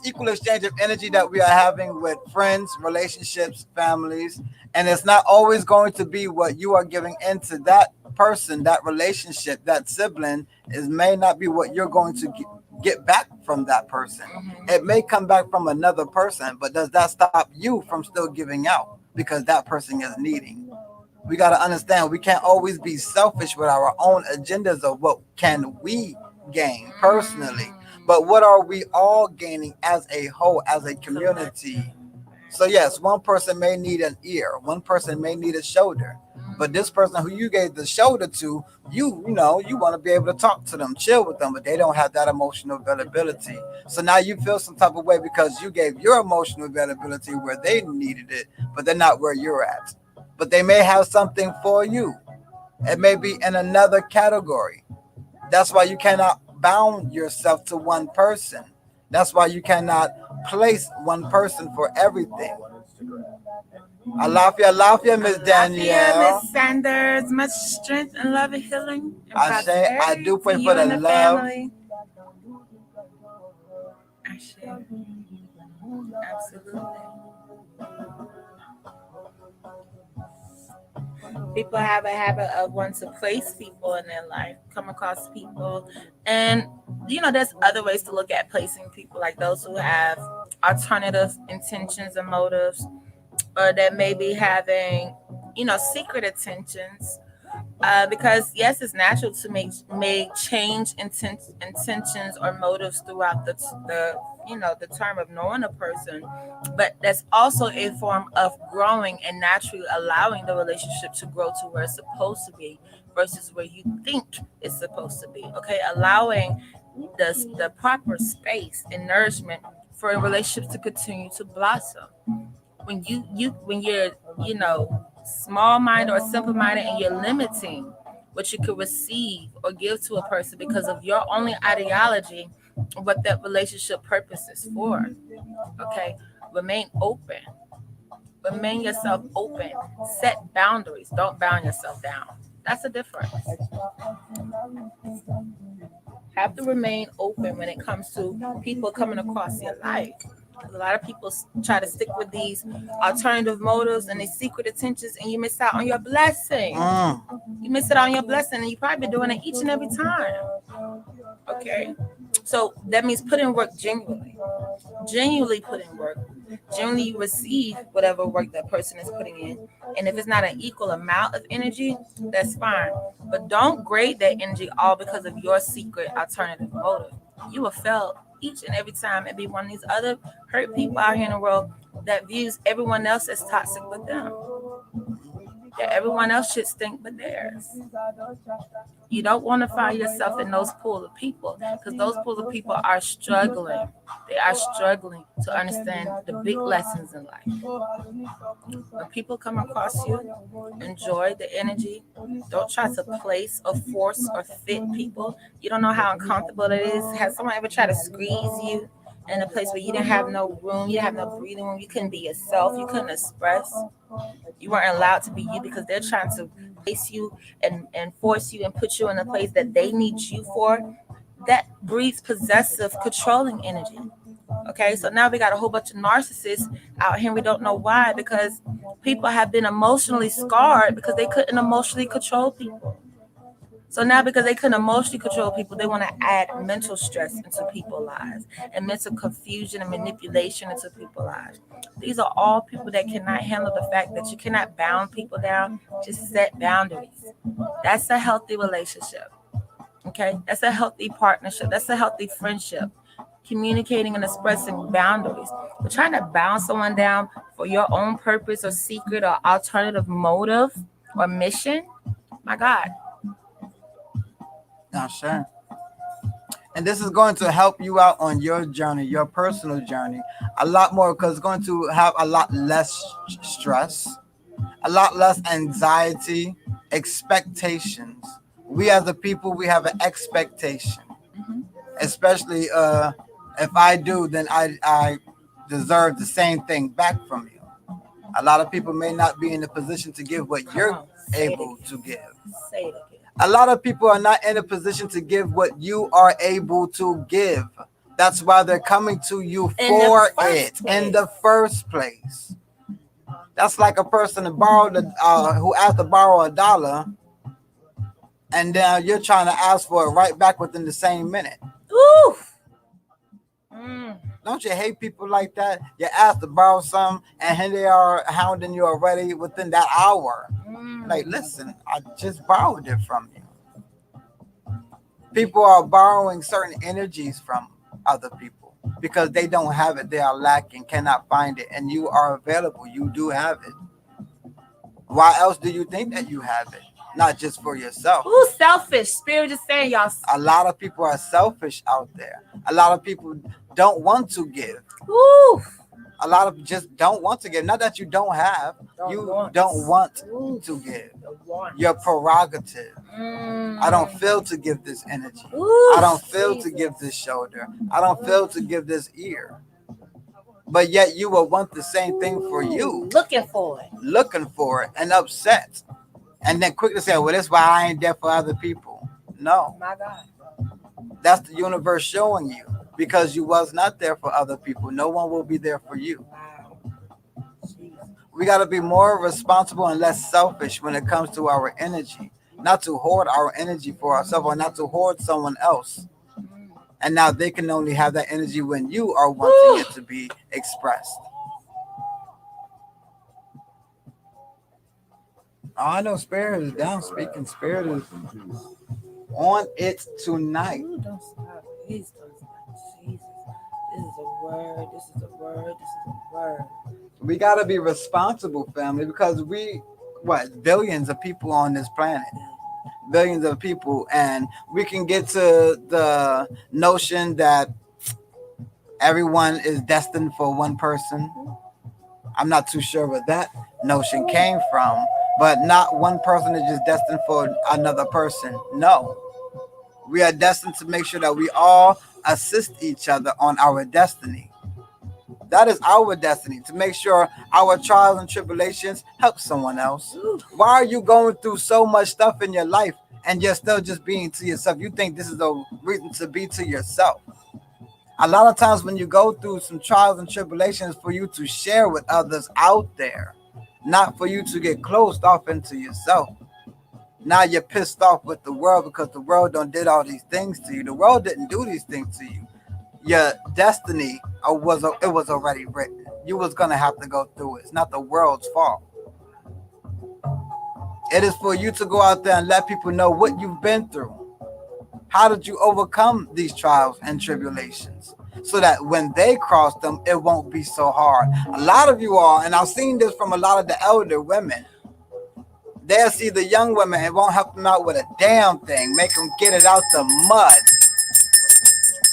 equal exchange of energy that we are having with friends, relationships, families, and it's not always going to be what you are giving into that person, that relationship, that sibling is may not be what you're going to get back from that person. It may come back from another person, but does that stop you from still giving out? because that person is needing. We got to understand we can't always be selfish with our own agendas of what can we gain personally, but what are we all gaining as a whole, as a community. So yes, one person may need an ear, one person may need a shoulder, but this person who you gave the shoulder to, you want to be able to talk to them, chill with them, but they don't have that emotional availability. So now you feel some type of way because you gave your emotional availability where they needed it, but they're not where you're at. But they may have something for you. It may be in another category. That's why you cannot bound yourself to one person. That's why you cannot place one person for everything. Alafia, Miss Lafayette, Danielle. Miss Sanders, much strength and love and healing and I say I prosperity do to pray you for the and the love. family. Ashe. Absolutely. People have a habit of wanting to place people in their life, come across people. And, there's other ways to look at placing people, like those who have alternative intentions and motives, or that may be having, secret intentions. Because yes, it's natural to make change intentions or motives throughout the term of knowing a person, but that's also a form of growing and naturally allowing the relationship to grow to where it's supposed to be versus where you think it's supposed to be. Okay, allowing the proper space and nourishment for a relationship to continue to blossom. When you're you know small minded or simple minded and you're limiting what you could receive or give to a person because of your only ideology of what that relationship purpose is for. Okay, remain open, remain yourself open, set boundaries, don't bound yourself down. That's a difference. Have to remain open when it comes to people coming across your life. A lot of people try to stick with these alternative motives and these secret intentions, and you miss out on your blessing. You miss it on your blessing, and you probably be doing it each and every time. Okay, so that means put in work genuinely put in work. Generally, you receive whatever work that person is putting in, and if it's not an equal amount of energy, that's fine. But don't grade that energy all because of your secret alternative motive. You will fail each and every time and be one of these other hurt people out here in the world that views everyone else as toxic but them. That everyone else should stink but theirs. You don't want to find yourself in those pool of people because those pool of people are struggling. They are struggling to understand the big lessons in life. When people come across you, enjoy the energy. Don't try to place or force or fit people. You don't know how uncomfortable it is. Has someone ever tried to squeeze you in a place where you didn't have no room, you didn't have no breathing room, you couldn't be yourself, you couldn't express, you weren't allowed to be you because they're trying to place you and force you and put you in a place that they need you for? That breeds possessive, controlling energy. Okay, so now we got a whole bunch of narcissists out here. We don't know why, because people have been emotionally scarred because they couldn't emotionally control people. So now, because they couldn't emotionally control people, they want to add mental stress into people's lives and mental confusion and manipulation into people's lives. These are all people that cannot handle the fact that you cannot bound people down. Just set boundaries. That's a healthy relationship. Okay, that's a healthy partnership. That's a healthy friendship. Communicating and expressing boundaries. But trying to bound someone down for your own purpose or secret or alternative motive or mission, my God. Now, sure. And this is going to help you out on your journey, your personal journey, a lot more because it's going to have a lot less stress, a lot less anxiety, expectations. We as a people, we have an expectation, especially if I do, then I deserve the same thing back from you. A lot of people may not be in a position to give what you're able to give. Say it again. A lot of people are not in a position to give what you are able to give. That's why they're coming to you for it in the first place. That's like a person who asked to borrow $1, and then you're trying to ask for it right back within the same minute. Ooh. Mm. Don't you hate people like that? You ask to borrow some, and here they are hounding you already within that hour. Like, listen, I just borrowed it from you. People are borrowing certain energies from other people because they don't have it. They are lacking, cannot find it, and you are available. You do have it. Why else do you think that you have it? Not just for yourself. Who's selfish? Spirit is saying y'all. A lot of people are selfish out there. A lot of people don't want to give. Ooh. A lot of just don't want to give. Not that you don't have, you don't want to give. Your prerogative. I don't feel to give this energy. I don't feel to give this shoulder. I don't feel to give this ear. But yet you will want the same thing for you. Looking for it And upset. And then quickly say, well, that's why I ain't there for other people. No. My God. That's the universe showing you. Because you was not there for other people. No one will be there for you. We got to be more responsible and less selfish when it comes to our energy. Not to hoard our energy for ourselves or not to hoard someone else. And now they can only have that energy when you are wanting it to be expressed. Oh, I know Spirit is down speaking. Spirit is on it tonight. Ooh, don't stop. Please don't stop. Jesus. This is a word. This is a word. This is a word. We got to be responsible, family, because billions of people on this planet. Billions of people. And we can get to the notion that everyone is destined for one person. I'm not too sure where that notion came from, but not one person is just destined for another person. No. We are destined to make sure that we all assist each other on our destiny. That is our destiny, to make sure our trials and tribulations help someone else. Why are you going through so much stuff in your life and you're still just being to yourself? You think this is a reason to be to yourself. A lot of times when you go through some trials and tribulations, for you to share with others out there, not for you to get closed off into yourself. Now you're pissed off with the world because the world done did all these things to you. The world didn't do these things to you. Your destiny was already written. You was gonna have to go through it. It's not the world's fault. It is for you to go out there and let people know what you've been through. How did you overcome these trials and tribulations? So that when they cross them, it won't be so hard. A lot of you all, and I've seen this from a lot of the elder women, they'll see the young women and won't help them out with a damn thing. Make them get it out the mud.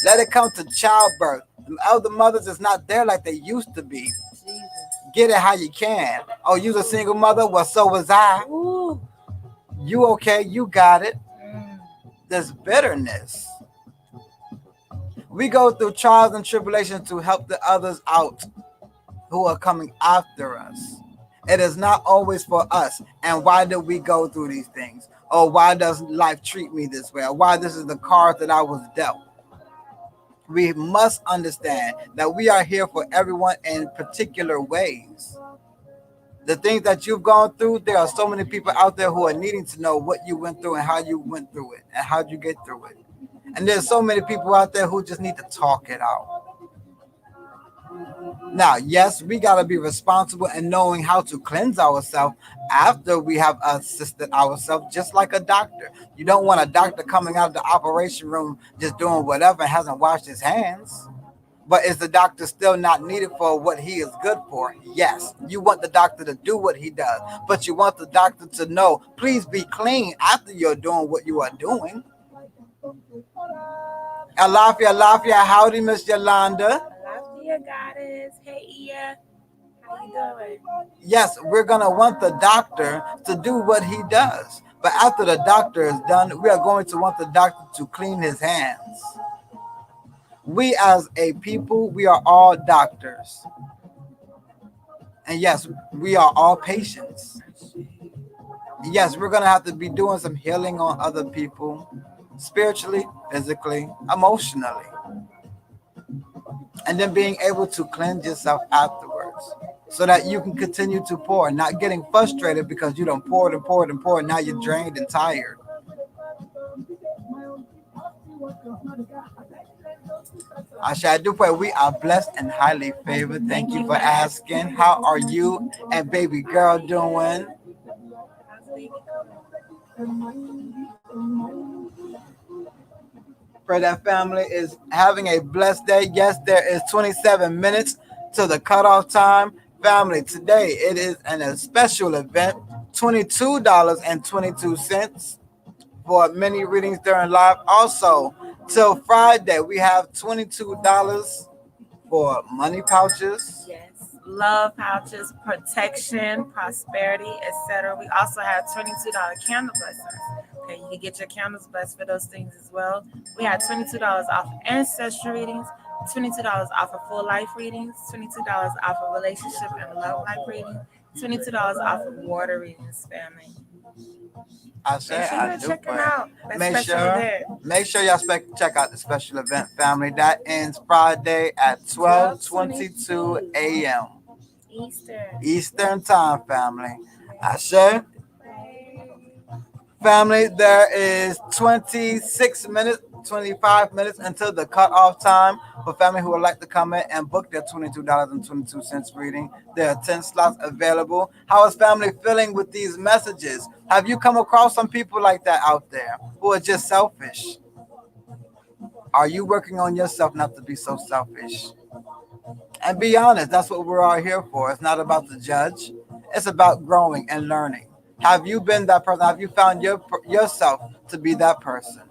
Let it come to childbirth. The elder mothers is not there like they used to be. Jesus. Get it how you can. Oh, you's a single mother? Well, so was I. Ooh. You okay? You got it. There's bitterness. We go through trials and tribulations to help the others out who are coming after us. It is not always for us. And why do we go through these things? Or why does life treat me this way? Or why this is the card that I was dealt? We must understand that we are here for everyone in particular ways. The things that you've gone through, there are so many people out there who are needing to know what you went through and how you went through it and how you get through it. And there's so many people out there who just need to talk it out. Now, yes, we got to be responsible and knowing how to cleanse ourselves after we have assisted ourselves, just like a doctor. You don't want a doctor coming out of the operation room just doing whatever and hasn't washed his hands. But is the doctor still not needed for what he is good for? Yes. You want the doctor to do what he does, but you want the doctor to know, please be clean after you're doing what you are doing. Alafia, howdy, Miss Yolanda. Alafia, goddess. Hey, Ia. How you doing? Yes, we're going to want the doctor to do what he does. But after the doctor is done, we are going to want the doctor to clean his hands. We as a people, we are all doctors. And yes, we are all patients. Yes, we're going to have to be doing some healing on other people, spiritually, physically, emotionally. And then being able to cleanse yourself afterwards so that you can continue to pour, not getting frustrated because you don't pour and pour and pour. Now you're drained and tired. I do pray we are blessed and highly favored. Thank you for asking. How are you and baby girl doing? Pray that family is having a blessed day. Yes, there is 27 minutes to the cutoff time. Family, today it is a special event, $22.22 for mini readings during live. Also, till Friday, we have $22 for money pouches. Yes, love pouches, protection, prosperity, etc. We also have $22 candle blessings. Okay, you can get your candles blessed for those things as well. We have $22 off ancestral readings, $22 off of full life readings, $22 off of relationship and love life readings, $22 off of water readings, family. I Make said sure I you're do checking pray. out that Make special sure, event. make sure y'all check out the special event, family. That ends Friday at 12:22 a.m. Eastern. Eastern time, family. I say, family, there is 26 minutes, 25 minutes until the cutoff time for family who would like to come in and book their $22.22 reading. There are 10 slots available. How is family feeling with these messages? Have you come across some people like that out there who are just selfish? Are you working on yourself not to be so selfish? And be honest, that's what we're all here for. It's not about the judge, it's about growing and learning. Have you been that person? Have you found yourself to be that person?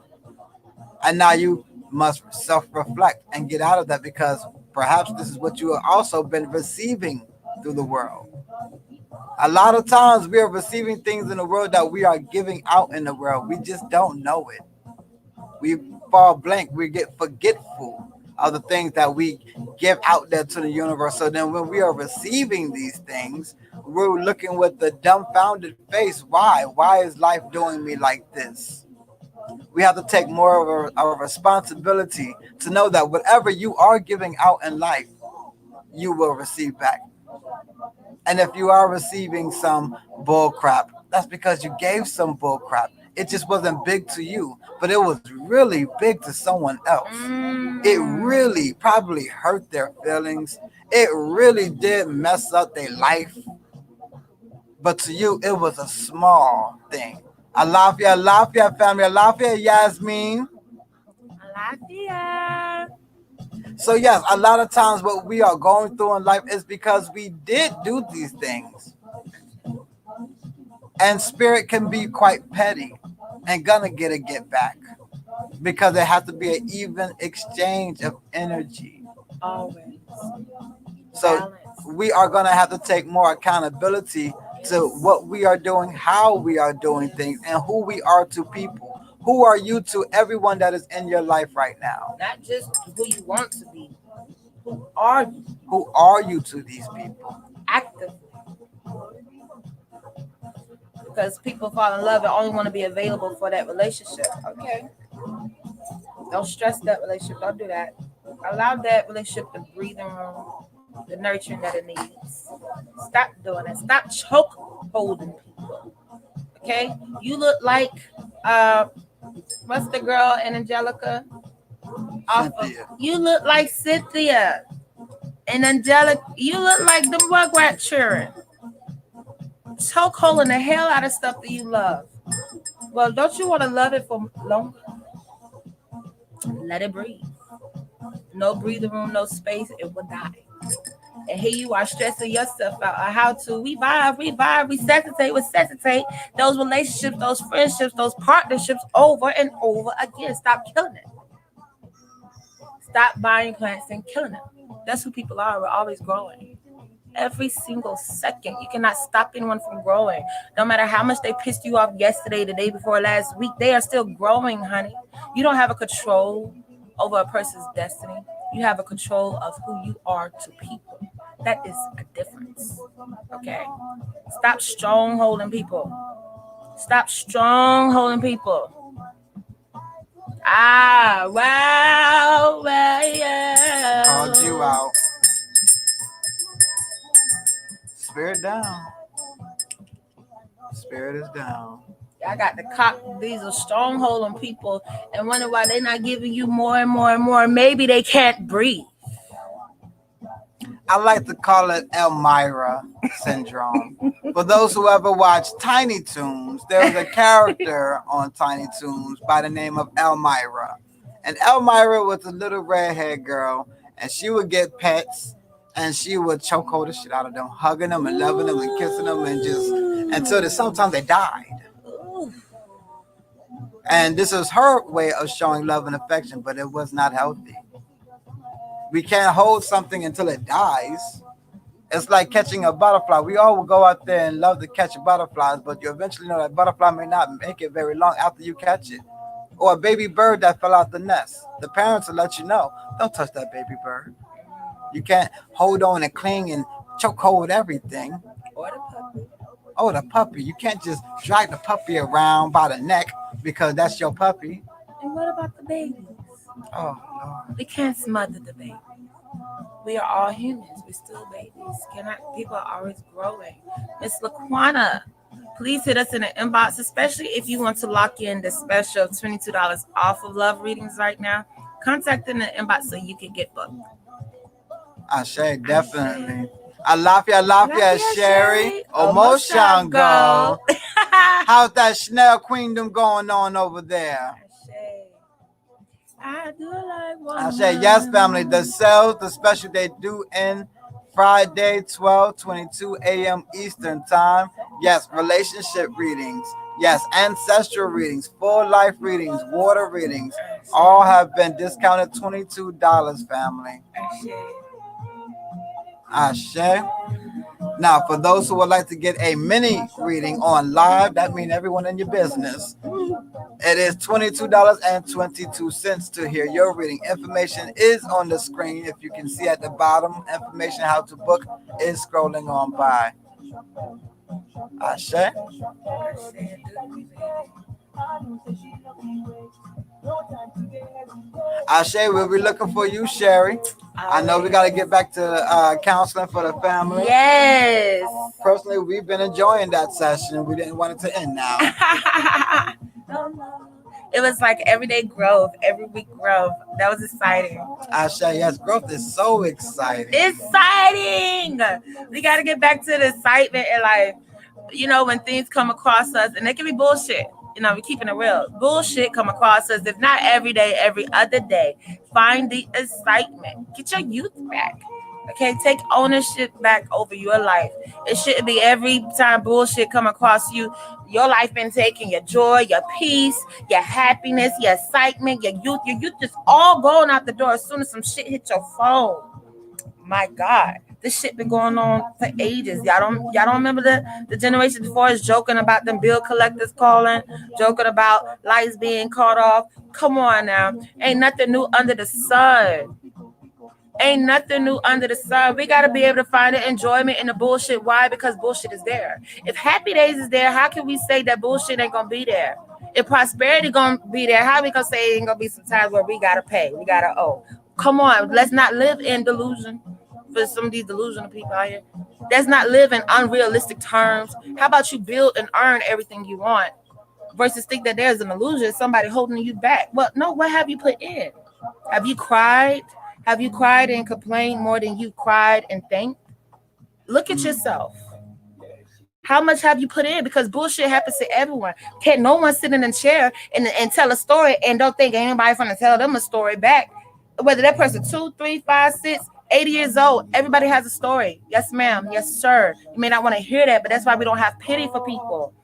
And now you must self reflect and get out of that because perhaps this is what you have also been receiving through the world. A lot of times we are receiving things in the world that we are giving out in the world. We just don't know it. We fall blank. We get forgetful of the things that we give out there to the universe. So then when we are receiving these things, we're looking with the dumbfounded face. Why? Why is life doing me like this? We have to take more of a responsibility to know that whatever you are giving out in life, you will receive back. And if you are receiving some bull crap, that's because you gave some bull crap. It just wasn't big to you, but it was really big to someone else. It really probably hurt their feelings. It really did mess up their life. But to you, it was a small thing. Alafia family, Alafia Yasmin. Alafia. So yes, a lot of times what we are going through in life is because we did do these things. And spirit can be quite petty and gonna get back because it has to be an even exchange of energy. Always. So Balance. we are gonna have to take more accountability to what we are doing, how we are doing things, and who we are to people. Who are you to everyone that is in your life right now? Not just who you want to be. Who are you? Who are you to these people? Active. Because people fall in love and only want to be available for that relationship. Okay. Don't stress that relationship. Don't do that. Allow that relationship the breathing room, the nurturing that it needs. Stop doing it. Stop choke holding people. Okay? You look like uh what's the girl in Angelica? You look like Cynthia and Angelica. You look like the Rugrat children. Choke holding the hell out of stuff that you love. Well, don't you want to love it for longer? Let it breathe. No breathing room, no space, it will die. And here you are stressing yourself out on how to revive, resuscitate those relationships, those friendships, those partnerships over and over again. Stop killing it. Stop buying plants and killing them. That's who people are. We're always growing. Every single second. You cannot stop anyone from growing. No matter how much they pissed you off yesterday, the day before, last week, they are still growing, honey. You don't have a control over a person's destiny. You have a control of who you are to people. That is a difference. Okay? Stop strongholding people. Stop strongholding people. Wow, yeah. Called you out. Spirit down. Spirit is down. I got the cock. These are stronghold on people, and wonder why they're not giving you more and more and more. Maybe they can't breathe. I like to call it Elmira syndrome. For those who ever watched Tiny Toons, there was a character on Tiny Toons by the name of Elmira. And Elmira was a little redhead girl, and she would get pets, and she would choke hold the shit out of them, hugging them and loving them and kissing them, and just until sometimes they died. And this is her way of showing love and affection, but it was not healthy. We can't hold something until it dies. It's like catching a butterfly. We all will go out there and love to catch butterflies, but you eventually know that butterfly may not make it very long after you catch it. Or a baby bird that fell out the nest. The parents will let you know, don't touch that baby bird. You can't hold on and cling and choke hold everything. Or the puppy. Oh, the puppy. You can't just drag the puppy around by the neck because that's your puppy. And what about the babies? Oh, Lord. We can't smother the baby. We are all humans. We're still babies. People are always growing. Miss Laquana, please hit us in the inbox, especially if you want to lock in the special $22 off of love readings right now. Contact in the inbox so you can get booked. Ashe, definitely. Alafia, Sherry. Omoshango. How's that Chanel Queendom going on over there? I do like one. I say yes, family. The sales, the special they do end Friday, 12:22 a.m. Eastern time. Yes, relationship readings. Yes, ancestral readings, full life readings, water readings. All have been discounted $22, family. Ashe. Now, for those who would like to get a mini reading on live, that means everyone in your business. It is $22.22 to hear your reading. Information is on the screen. If you can see at the bottom, information how to book is scrolling on by. Ashe. Ashe, we'll be looking for you, Sherry. I know we got to get back to counseling for the family. Yes. Personally, we've been enjoying that session. We didn't want it to end now. It was like everyday growth, every week growth. That was exciting. Ashe, yes, growth is so exciting. Exciting! We got to get back to the excitement in life. You know, when things come across us, and they can be bullshit. You know, we're keeping it real. Bullshit come across us, if not every day, every other day. Find the excitement. Get your youth back. Okay, take ownership back over your life. It shouldn't be every time bullshit come across you. Your life been taken, your joy, your peace, your happiness, your excitement, your youth just all going out the door as soon as some shit hit your phone. My God, this shit been going on for ages. Y'all don't remember the generation before us joking about them bill collectors calling, joking about lights being cut off. Come on now, ain't nothing new under the sun. Ain't nothing new under the sun. We got to be able to find the enjoyment in the bullshit. Why? Because bullshit is there. If happy days is there, how can we say that bullshit ain't going to be there? If prosperity going to be there, how we going to say it ain't going to be some times where we got to pay, we got to owe? Come on, let's not live in delusion. For some of these delusional people out here, let's not live in unrealistic terms. How about you build and earn everything you want versus think that there's an illusion, somebody holding you back? Well, no, what have you put in? Have you cried? Have you cried and complained more than you cried and thanked? Look at yourself. How much have you put in? Because bullshit happens to everyone. Can't no one sit in a chair and tell a story and don't think anybody's going to tell them a story back. Whether that person 2, 3, 5, 6, 80 years old, everybody has a story. Yes, ma'am. Yes, sir. You may not want to hear that, but that's why we don't have pity for people.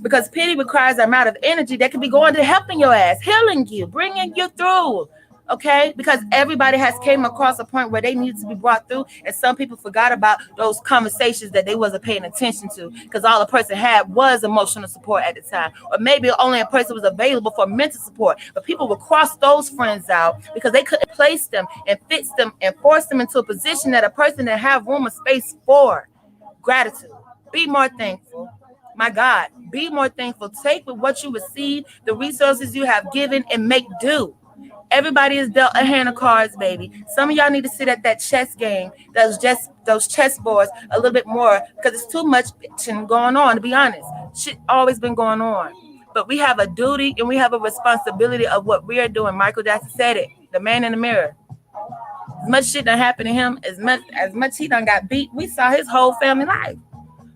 Because pity requires an amount of energy that could be going to helping your ass, healing you, bringing you through. Okay, because everybody has came across a point where they needed to be brought through, and some people forgot about those conversations that they wasn't paying attention to because all a person had was emotional support at the time, or maybe only a person was available for mental support. But people would cross those friends out because they couldn't place them and fix them and force them into a position that a person didn't have room or space for. Gratitude. Be more thankful. My God, be more thankful. Take with what you receive, the resources you have given, and make do. Everybody is dealt a hand of cards, baby. Some of y'all need to sit at that chess game, those chess boards a little bit more because it's too much bitching going on, to be honest. Shit always been going on. But we have a duty and we have a responsibility of what we are doing. Michael Jackson said it. The man in the mirror. As much shit done happened to him, as much he done got beat, we saw his whole family life.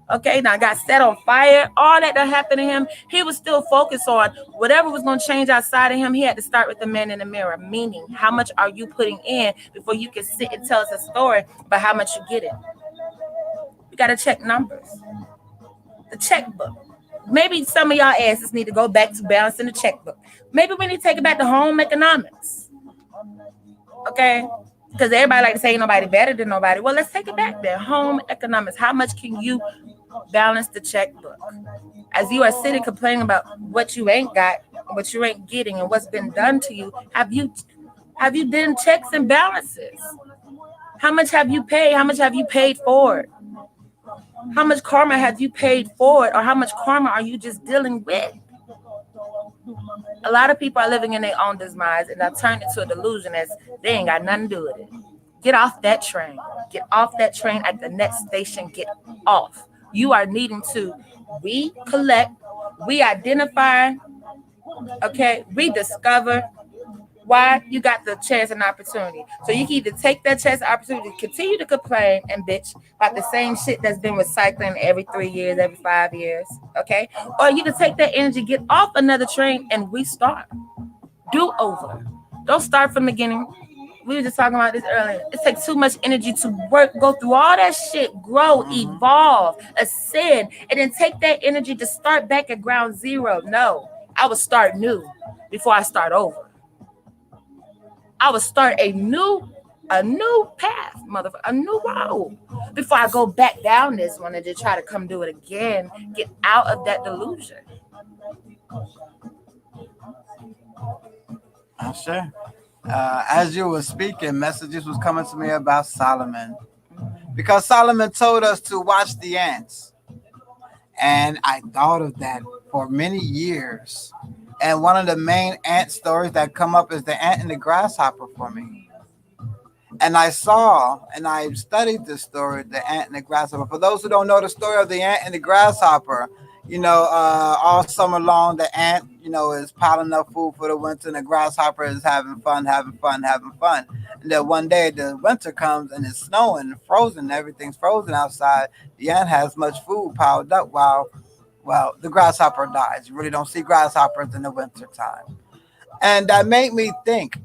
Okay, now got set on fire, all that happened to him. He was still focused on whatever was going to change outside of him. He had to start with the man in the mirror, meaning how much are you putting in before you can sit and tell us a story about how much you get it. You got to check numbers, the checkbook. Maybe some of y'all asses need to go back to balancing the checkbook. Maybe we need to take it back to home economics. Okay, because everybody like to say ain't nobody better than nobody. Well, let's take it back there. Home economics. How much can you balance the checkbook? As you are sitting complaining about what you ain't got, what you ain't getting, and what's been done to you, have you done checks and balances? How much have you paid? How much have you paid for it? How much karma have you paid for it? Or how much karma are you just dealing with? A lot of people are living in their own demise and are turned into a delusion as they ain't got nothing to do with it. Get off that train. Get off that train at the next station. Get off. You are needing to recollect, re-identify, okay, rediscover why you got the chance and opportunity. So you can either take that chance and opportunity, continue to complain and bitch about the same shit that's been recycling every 3 years, every 5 years, okay? Or you can take that energy, get off another train and restart. Do over. Don't start from the beginning. We were just talking about this earlier. It takes too much energy to work, go through all that shit, grow, evolve, ascend, and then take that energy to start back at ground zero. No, I would start new before I start over. I would start a new path, motherfucker, a new road before I go back down this one and just try to come do it again. Get out of that delusion. I'm sure. As you were speaking, messages was coming to me about Solomon, because Solomon told us to watch the ants, and I thought of that for many years. And one of the main ant stories that come up is the ant and the grasshopper for me. And I saw and I studied this story, the ant and the grasshopper. For those who don't know the story of the ant and the grasshopper, all summer long, the ant, is piling up food for the winter, and the grasshopper is having fun, having fun, having fun. And then one day the winter comes and it's snowing, frozen, everything's frozen outside. The ant has much food piled up while the grasshopper dies. You really don't see grasshoppers in the winter time. And that made me think.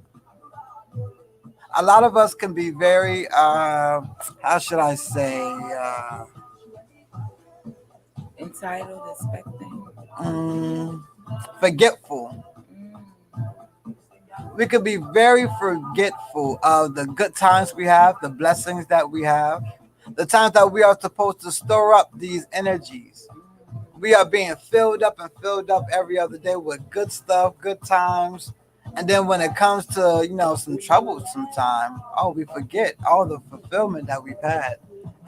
A lot of us can be very, how should I say, Entitled, expecting. Forgetful. We could be very forgetful of the good times we have, the blessings that we have, the times that we are supposed to store up these energies. We are being filled up and filled up every other day with good stuff, good times. And then when it comes to, some trouble sometime, we forget all the fulfillment that we've had.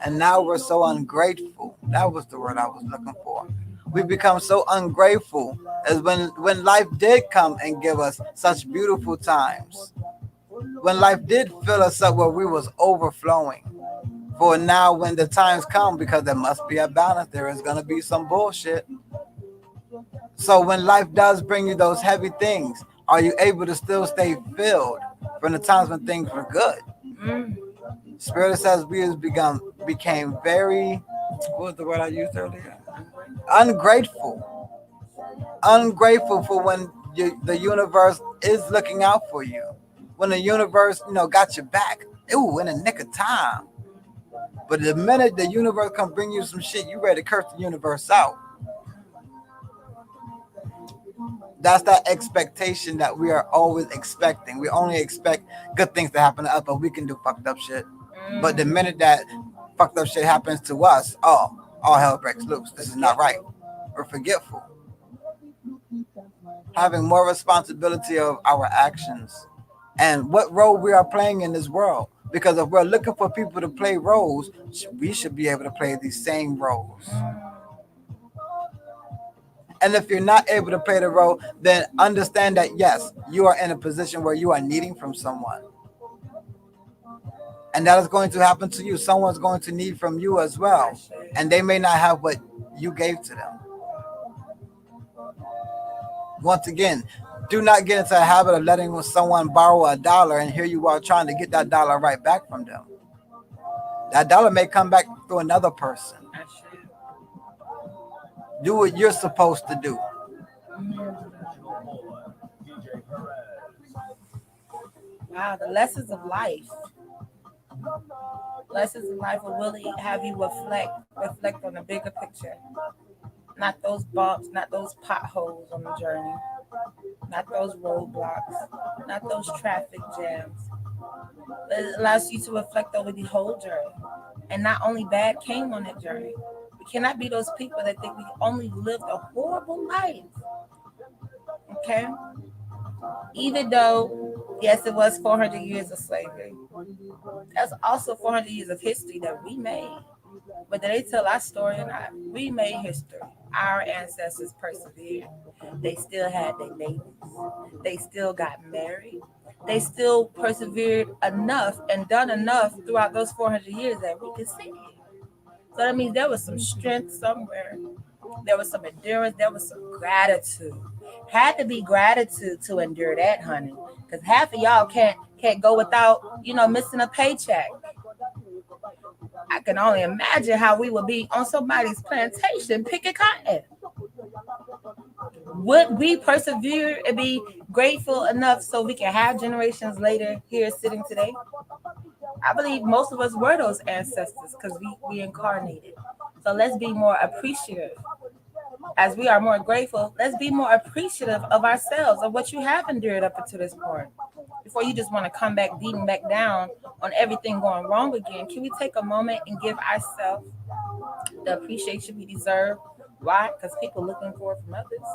And now we're so ungrateful. That was the word I was looking for. We become so ungrateful as when life did come and give us such beautiful times. When life did fill us up where we was overflowing. For now, when the times come, because there must be a balance, there is going to be some bullshit. So when life does bring you those heavy things, are you able to still stay filled from the times when things were good? Spirit says we became very, what was the word I used earlier? Ungrateful. Ungrateful for when the universe is looking out for you. When the universe, got your back. Ooh, in the nick of time. But the minute the universe come bring you some shit, you ready to curse the universe out. That's that expectation that we are always expecting. We only expect good things to happen to us, but we can do fucked up shit. But the minute that fucked up shit happens to us, all hell breaks loose. This is not right. We're forgetful. Having more responsibility of our actions and what role we are playing in this world. Because if we're looking for people to play roles, we should be able to play these same roles. And if you're not able to play the role, then understand that, yes, you are in a position where you are needing from someone. And that is going to happen to you. Someone's going to need from you as well. And they may not have what you gave to them. Once again, do not get into a habit of letting someone borrow $1 and here you are trying to get that dollar right back from them. That dollar may come back through another person. Do what you're supposed to do. Wow, the lessons of life. Lessons of life will really have you reflect on the bigger picture. Not those bumps, not those potholes on the journey, not those roadblocks, not those traffic jams. It allows you to reflect over the whole journey. And not only bad came on that journey. We cannot be those people that think we only lived a horrible life. Okay? Even though, yes, it was 400 years of slavery, that's also 400 years of history that we made. Whether they tell our story or not, we made history. Our ancestors persevered. They still had their babies. They still got married. They still persevered enough and done enough throughout those 400 years that we could see it. So that means there was some strength somewhere. There was some endurance. There was some gratitude. Had to be gratitude to endure that, honey. Because half of y'all can't go without, missing a paycheck. I can only imagine how we would be on somebody's plantation picking cotton. Would we persevere and be grateful enough so we can have generations later here sitting today? I believe most of us were those ancestors because we incarnated. So let's be more appreciative. As we are more grateful, let's be more appreciative of ourselves, of what you have endured up until this point. Before you just want to come back beating back down on everything going wrong again, can we take a moment and give ourselves the appreciation we deserve? Why? Because people looking for it from others.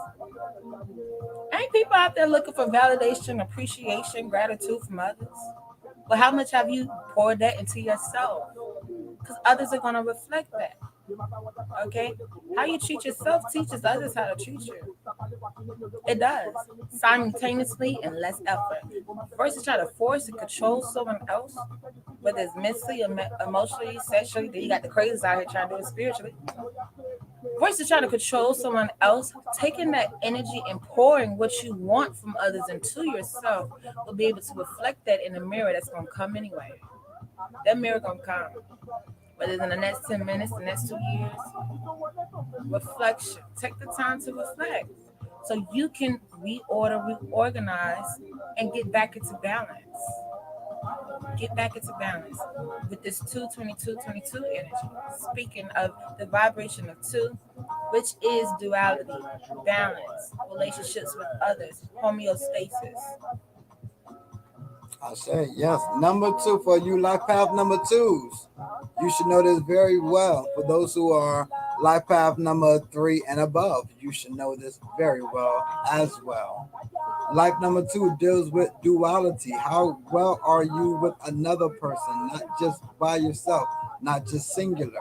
Ain't people out there looking for validation, appreciation, gratitude from others? But how much have you poured that into yourself? Because others are going to reflect that. Okay? How you treat yourself teaches others how to treat you. It does. Simultaneously and less effort. Versus trying to force and control someone else, whether it's mentally, emotionally, sexually, then you got the crazies out here trying to do it spiritually. Versus trying to control someone else, taking that energy and pouring what you want from others into yourself will be able to reflect that in the mirror that's going to come anyway. That mirror going to come. Whether it's in the next 10 minutes, the next 2 years. Reflection. Take the time to reflect so you can reorganize, and get back into balance. Get back into balance with this 22222 energy. Speaking of the vibration of two, which is duality, balance, relationships with others, homeostasis. I say yes. Number two for you life path number twos. You should know this very well. For those who are life path number 3 and above, you should know this very well as well. Life number 2 deals with duality. How well are you with another person, not just by yourself, not just singular?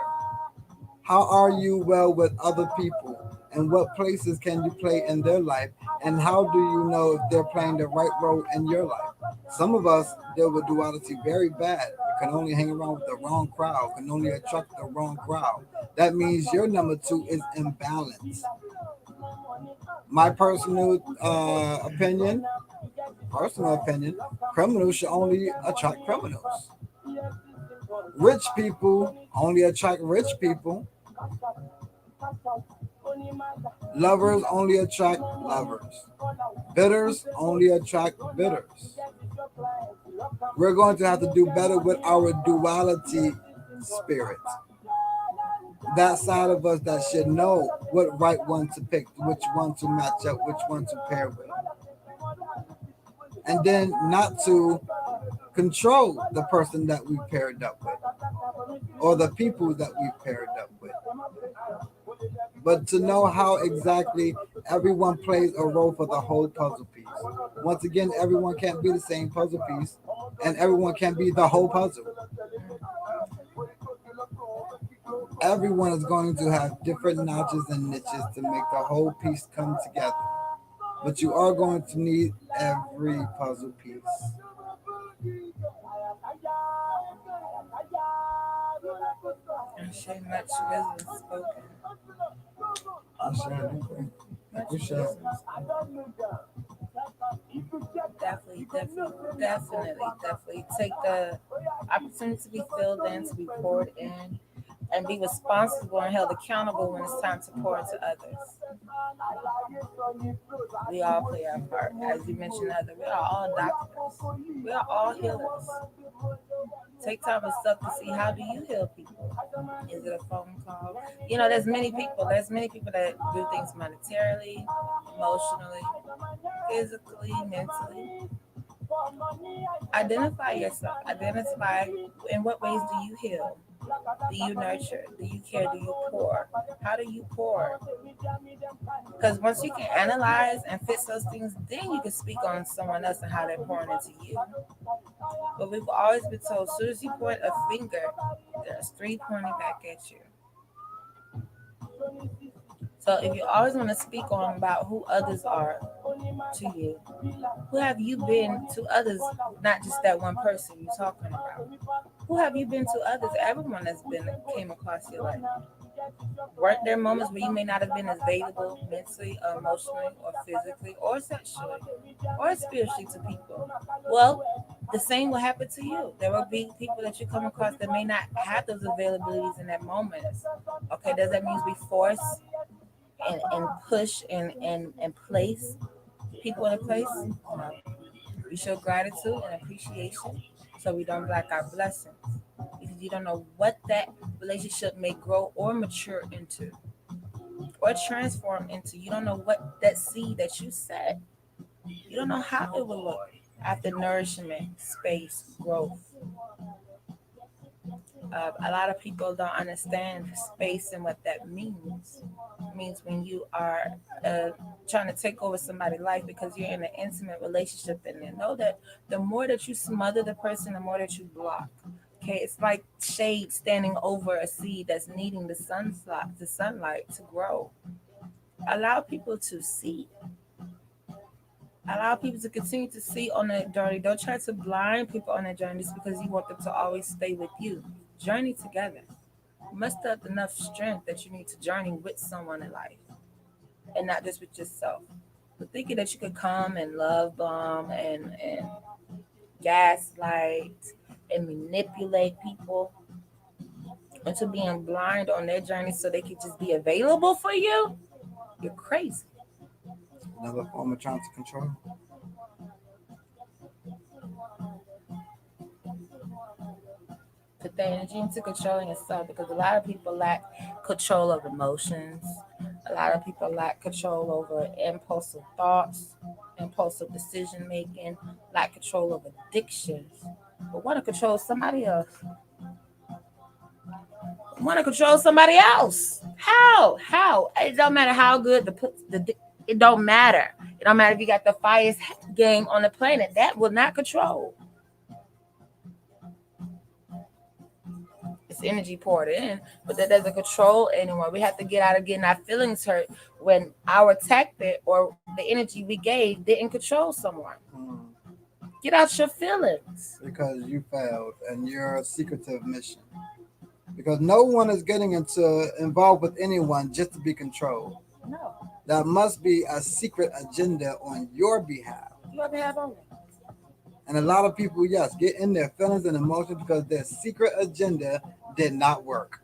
How are you well with other people? And what places can you play in their life? And how do you know if they're playing the right role in your life? Some of us deal with duality very bad. You can only hang around with the wrong crowd, can only attract the wrong crowd. That means your number 2 is imbalance. My personal opinion, criminals should only attract criminals. Rich people only attract rich people. Lovers only attract lovers. Bitters only attract bitters. We're going to have to do better with our duality spirit. That side of us that should know what right one to pick, which one to match up, which one to pair with. And then not to control the person that we paired up with or the people that we paired up with, but to know how exactly everyone plays a role for the whole puzzle piece. Once again, everyone can't be the same puzzle piece, and everyone can't be the whole puzzle. Everyone is going to have different notches and niches to make the whole piece come together. But you are going to need every puzzle piece. And so much wisdom spoken. I sure do. We should. Definitely take the opportunity to be filled in, to be poured in, and be responsible and held accountable when it's time to pour into others. We all play our part. As you mentioned, we are all doctors. We are all healers. Take time and stuff to see how do you heal people. Is it a phone call? There's many people. There's many people that do things monetarily, emotionally, physically, mentally. Identify yourself. Identify in what ways do you heal? Do you nurture? Do you care? Do you pour? How do you pour? Because once you can analyze and fix those things, then you can speak on someone else and how they're pouring into you. But we've always been told, as soon as you point a finger, there's three pointing back at you. So if you always want to speak on about who others are to you, who have you been to others, not just that one person you're talking about? Who have you been to others? Everyone has came across your life. Weren't there moments where you may not have been as available mentally, emotionally, or physically, or sexually, or spiritually to people? Well, the same will happen to you. There will be people that you come across that may not have those availabilities in that moment. Okay, does that mean we force and push and place people in a place? No. We show gratitude and appreciation so we don't block our blessings. Because you don't know what that relationship may grow or mature into or transform into. You don't know what that seed that you set, you don't know how it will look after nourishment, space, growth. A lot of people don't understand space and what that means. It means when you are uh, trying to take over somebody's life because you're in an intimate relationship, and then know that the more that you smother the person, the more that you block. Okay, it's like shade standing over a seed that's needing the sunlight to grow. Allow people to see. Allow people to continue to see on that journey. Don't try to blind people on that journey just because you want them to always stay with you. Journey together. Muster up enough strength that you need to journey with someone in life and not just with yourself. But thinking that you could come and love bomb and gaslight and manipulate people into being blind on their journey so they can just be available for you, you're crazy. Another form of trying to control. Put that energy into controlling yourself because a lot of people lack control of emotions. A lot of people lack control over impulsive thoughts, impulsive decision making, lack control of addictions, but want to control somebody else. Want to control somebody else. How? How? It don't matter how good the it don't matter. It don't matter if you got the finest game on the planet. That will not control. It's energy poured in, but that doesn't control anyone. We have to get out of getting our feelings hurt when our tactic or the energy we gave didn't control someone. Mm. Get out your feelings. Because you failed and your secretive mission. Because no one is getting involved with anyone just to be controlled. No. That must be a secret agenda on your behalf. You ever have only. And a lot of people, yes, get in their feelings and emotions because their secret agenda did not work.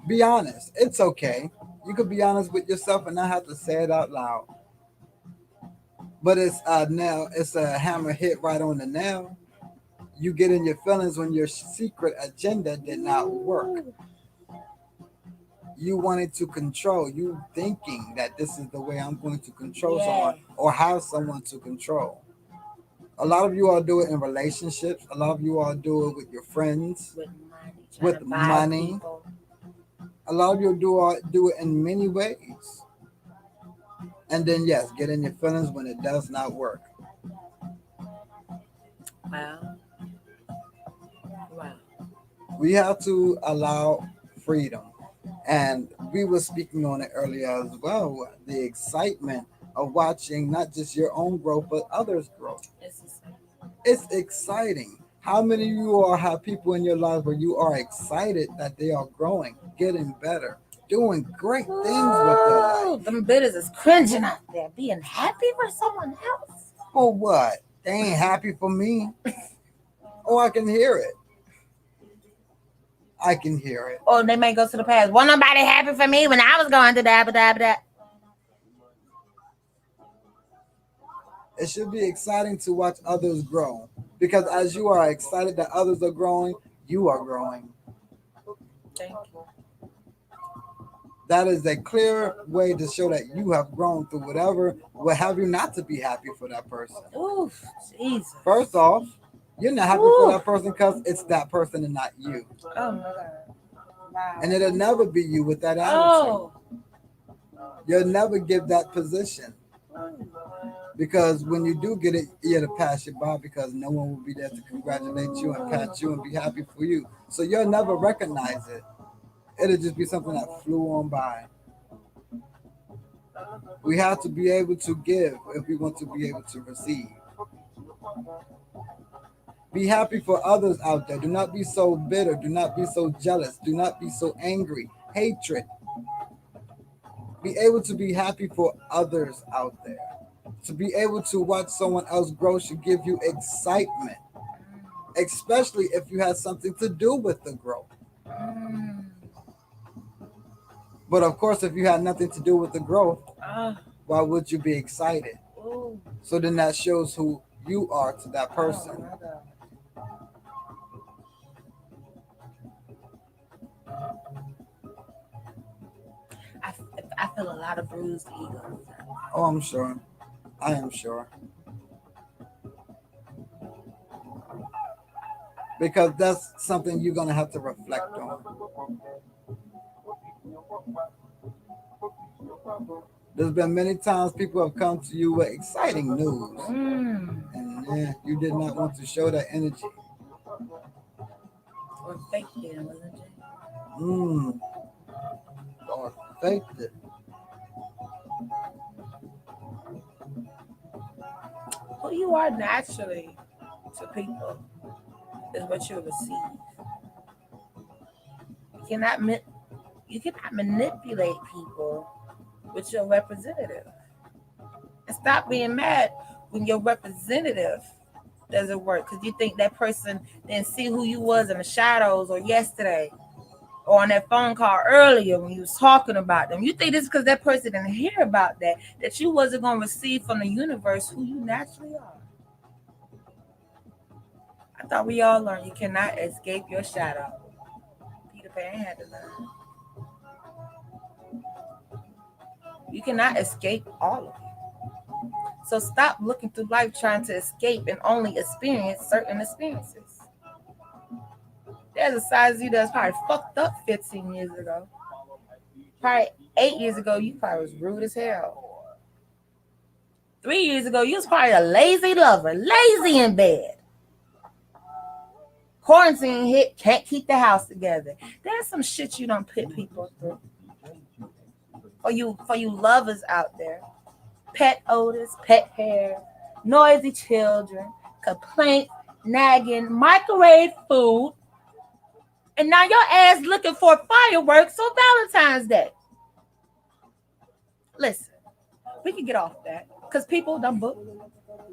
Be honest. It's okay. You could be honest with yourself and not have to say it out loud. But it's a nail, it's a hammer hit right on the nail. You get in your feelings when your secret agenda did not work. You wanted to control. You thinking that this is the way I'm going to control someone or have someone to control. A lot of you all do it in relationships. A lot of you all do it with your friends, with money. A lot of you do it in many ways. And then yes, get in your feelings when it does not work. Wow. Wow. We have to allow freedom. And we were speaking on it earlier as well. The excitement of watching not just your own growth, but others' growth. It's exciting How many of you all have people in your lives where you are excited that they are growing, getting better, doing great things with their life? Them bitters is cringing out there, being happy for someone else. For what? They ain't happy for me. Oh, I can hear it. I can hear it. Or they may go to the past. Wasn't nobody happy for me when I was going to that. It should be exciting to watch others grow, because as you are excited that others are growing, you are growing. Thank you. That is a clear way to show that you have grown through whatever will have you not to be happy for that person. Oof, Jesus. First off, you're not happy for that person because it's that person and not you. Oh my God. Wow. And it'll never be you with that attitude. Oh. You'll never give that position. Because when you do get it, it'll pass you by because no one will be there to congratulate you and pat you and be happy for you. So you'll never recognize it. It'll just be something that flew on by. We have to be able to give if we want to be able to receive. Be happy for others out there. Do not be so bitter. Do not be so jealous. Do not be so angry. Hatred. Be able to be happy for others out there. To be able to watch someone else grow should give you excitement, especially if you had something to do with the growth. But of course, if you had nothing to do with the growth, why would you be excited? So then that shows who you are to that person. I feel a lot of bruised egos. Oh, I'm sure. I am sure. Because that's something you're going to have to reflect on. There's been many times people have come to you with exciting news. And you did not want to show that energy. Or faked it, wasn't it? Or faked it. Who you are naturally to people is what you receive. You cannot manipulate people with your representative. And stop being mad when your representative doesn't work because you think that person didn't see who you was in the shadows or yesterday or on that phone call earlier when you was talking about them. You think it's because that person didn't hear about that you wasn't going to receive from the universe who you naturally are. I thought we all learned you cannot escape your shadow. Peter Pan had to learn. You cannot escape all of it. So stop looking through life trying to escape and only experience certain experiences. There's a side of you that's probably fucked up 15 years ago. Probably 8 years ago, you probably was rude as hell. 3 years ago, you was probably a lazy lover, lazy in bed. Quarantine hit, can't keep the house together. There's some shit you don't put people through. For you lovers out there, pet odors, pet hair, noisy children, complaints, nagging, microwave food, and now your ass looking for fireworks on Valentine's Day. Listen, we can get off that because people done book.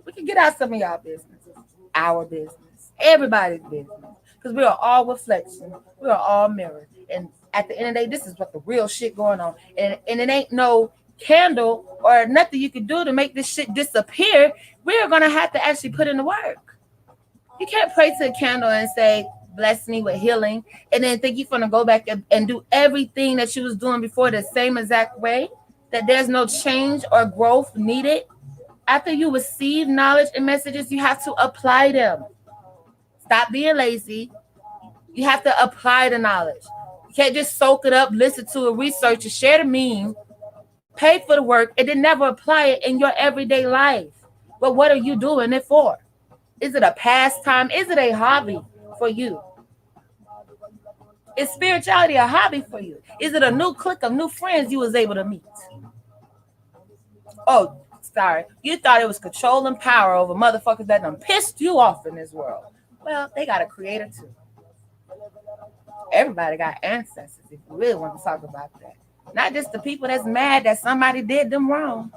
We can get out some of y'all business, our business, everybody's business, because we are all reflection. We are all mirrors, and at the end of the day, this is what the real shit going on, and it ain't no candle or nothing you can do to make this shit disappear. We're gonna have to actually put in the work. You can't pray to a candle and say, bless me with healing, and then think you're gonna go back and do everything that you was doing before the same exact way, that there's no change or growth needed. After you receive knowledge and messages, you have to apply them. Stop being lazy. You have to apply the knowledge. You can't just soak it up, listen to it, research it, share the meme, pay for the work, and then never apply it in your everyday life. But what are you doing it for? Is it a pastime? Is it a hobby for you? Is spirituality a hobby for you? Is it a new clique of new friends you was able to meet? Oh, sorry. You thought it was controlling power over motherfuckers that done pissed you off in this world. Well, they got a creator too. Everybody got ancestors if you really want to talk about that. Not just the people that's mad that somebody did them wrong.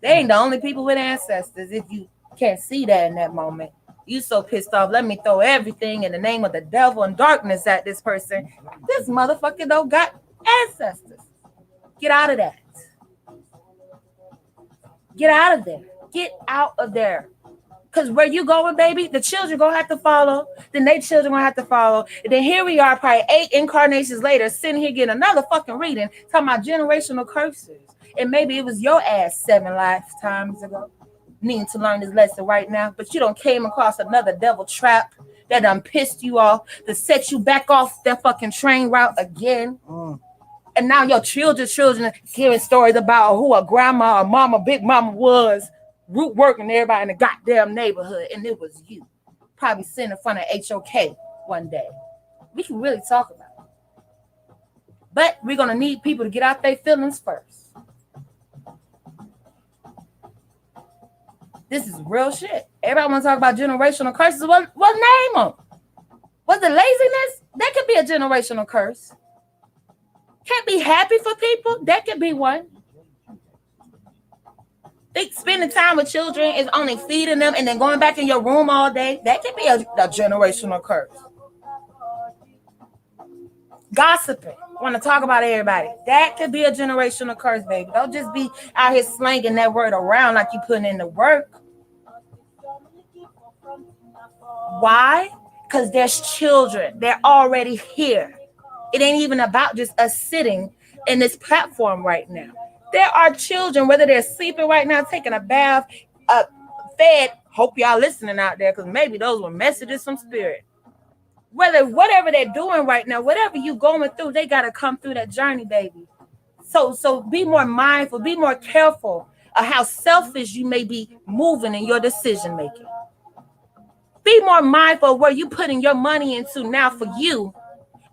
They ain't the only people with ancestors if you can't see that in that moment. You so pissed off, let me throw everything in the name of the devil and darkness at this person. This motherfucker don't got ancestors. Get out of that. Get out of there. Get out of there. Because where you going, baby, the children going to have to follow. Then they children going to have to follow. And then here we are, probably 8 incarnations later, sitting here getting another fucking reading, talking about generational curses. And maybe it was your ass 7 lifetimes ago, needing to learn this lesson right now. But you done came across another devil trap that done pissed you off, to set you back off that fucking train route again. And now your children hearing stories about who a grandma or mama, big mama was, root working everybody in the goddamn neighborhood, and it was you. Probably sitting in front of HOK one day. We can really talk about it. But we're going to need people to get out their feelings first. This is real shit. Everybody want to talk about generational curses. What name them? Was it laziness? That could be a generational curse. Can't be happy for people? That could be one. Think spending time with children is only feeding them and then going back in your room all day. That could be a generational curse. Gossiping. Want to talk about everybody. That could be a generational curse, baby. Don't just be out here slanging that word around like you putting in the work. Why? Because there's children. They're already here. It ain't even about just us sitting in this platform right now. There are children, whether they're sleeping right now, taking a bath, fed. Hope y'all listening out there, because maybe those were messages from spirit. Whatever they're doing right now, whatever you going through, they got to come through that journey, baby. So be more mindful, be more careful of how selfish you may be moving in your decision making. Be more mindful of where you putting your money into now for you,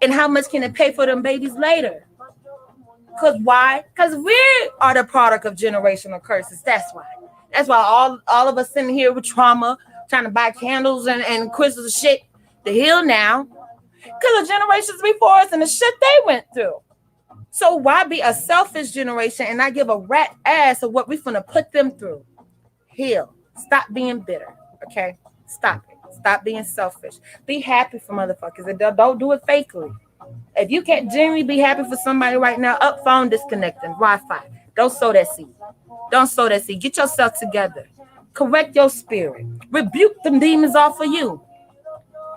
and how much can it pay for them babies later. Because why? Because we are the product of generational curses. That's why. That's why all of us sitting here with trauma, trying to buy candles and crystals and shit to heal now. Because of generations before us and the shit they went through. So why be a selfish generation and not give a rat ass of what we finna put them through? Heal. Stop being bitter. Okay? Stop it. Stop being selfish. Be happy for motherfuckers. And don't do it fakely. If you can't genuinely be happy for somebody right now, up phone disconnecting, Wi-Fi. Don't sow that seed. Don't sow that seed. Get yourself together. Correct your spirit. Rebuke them demons off of you.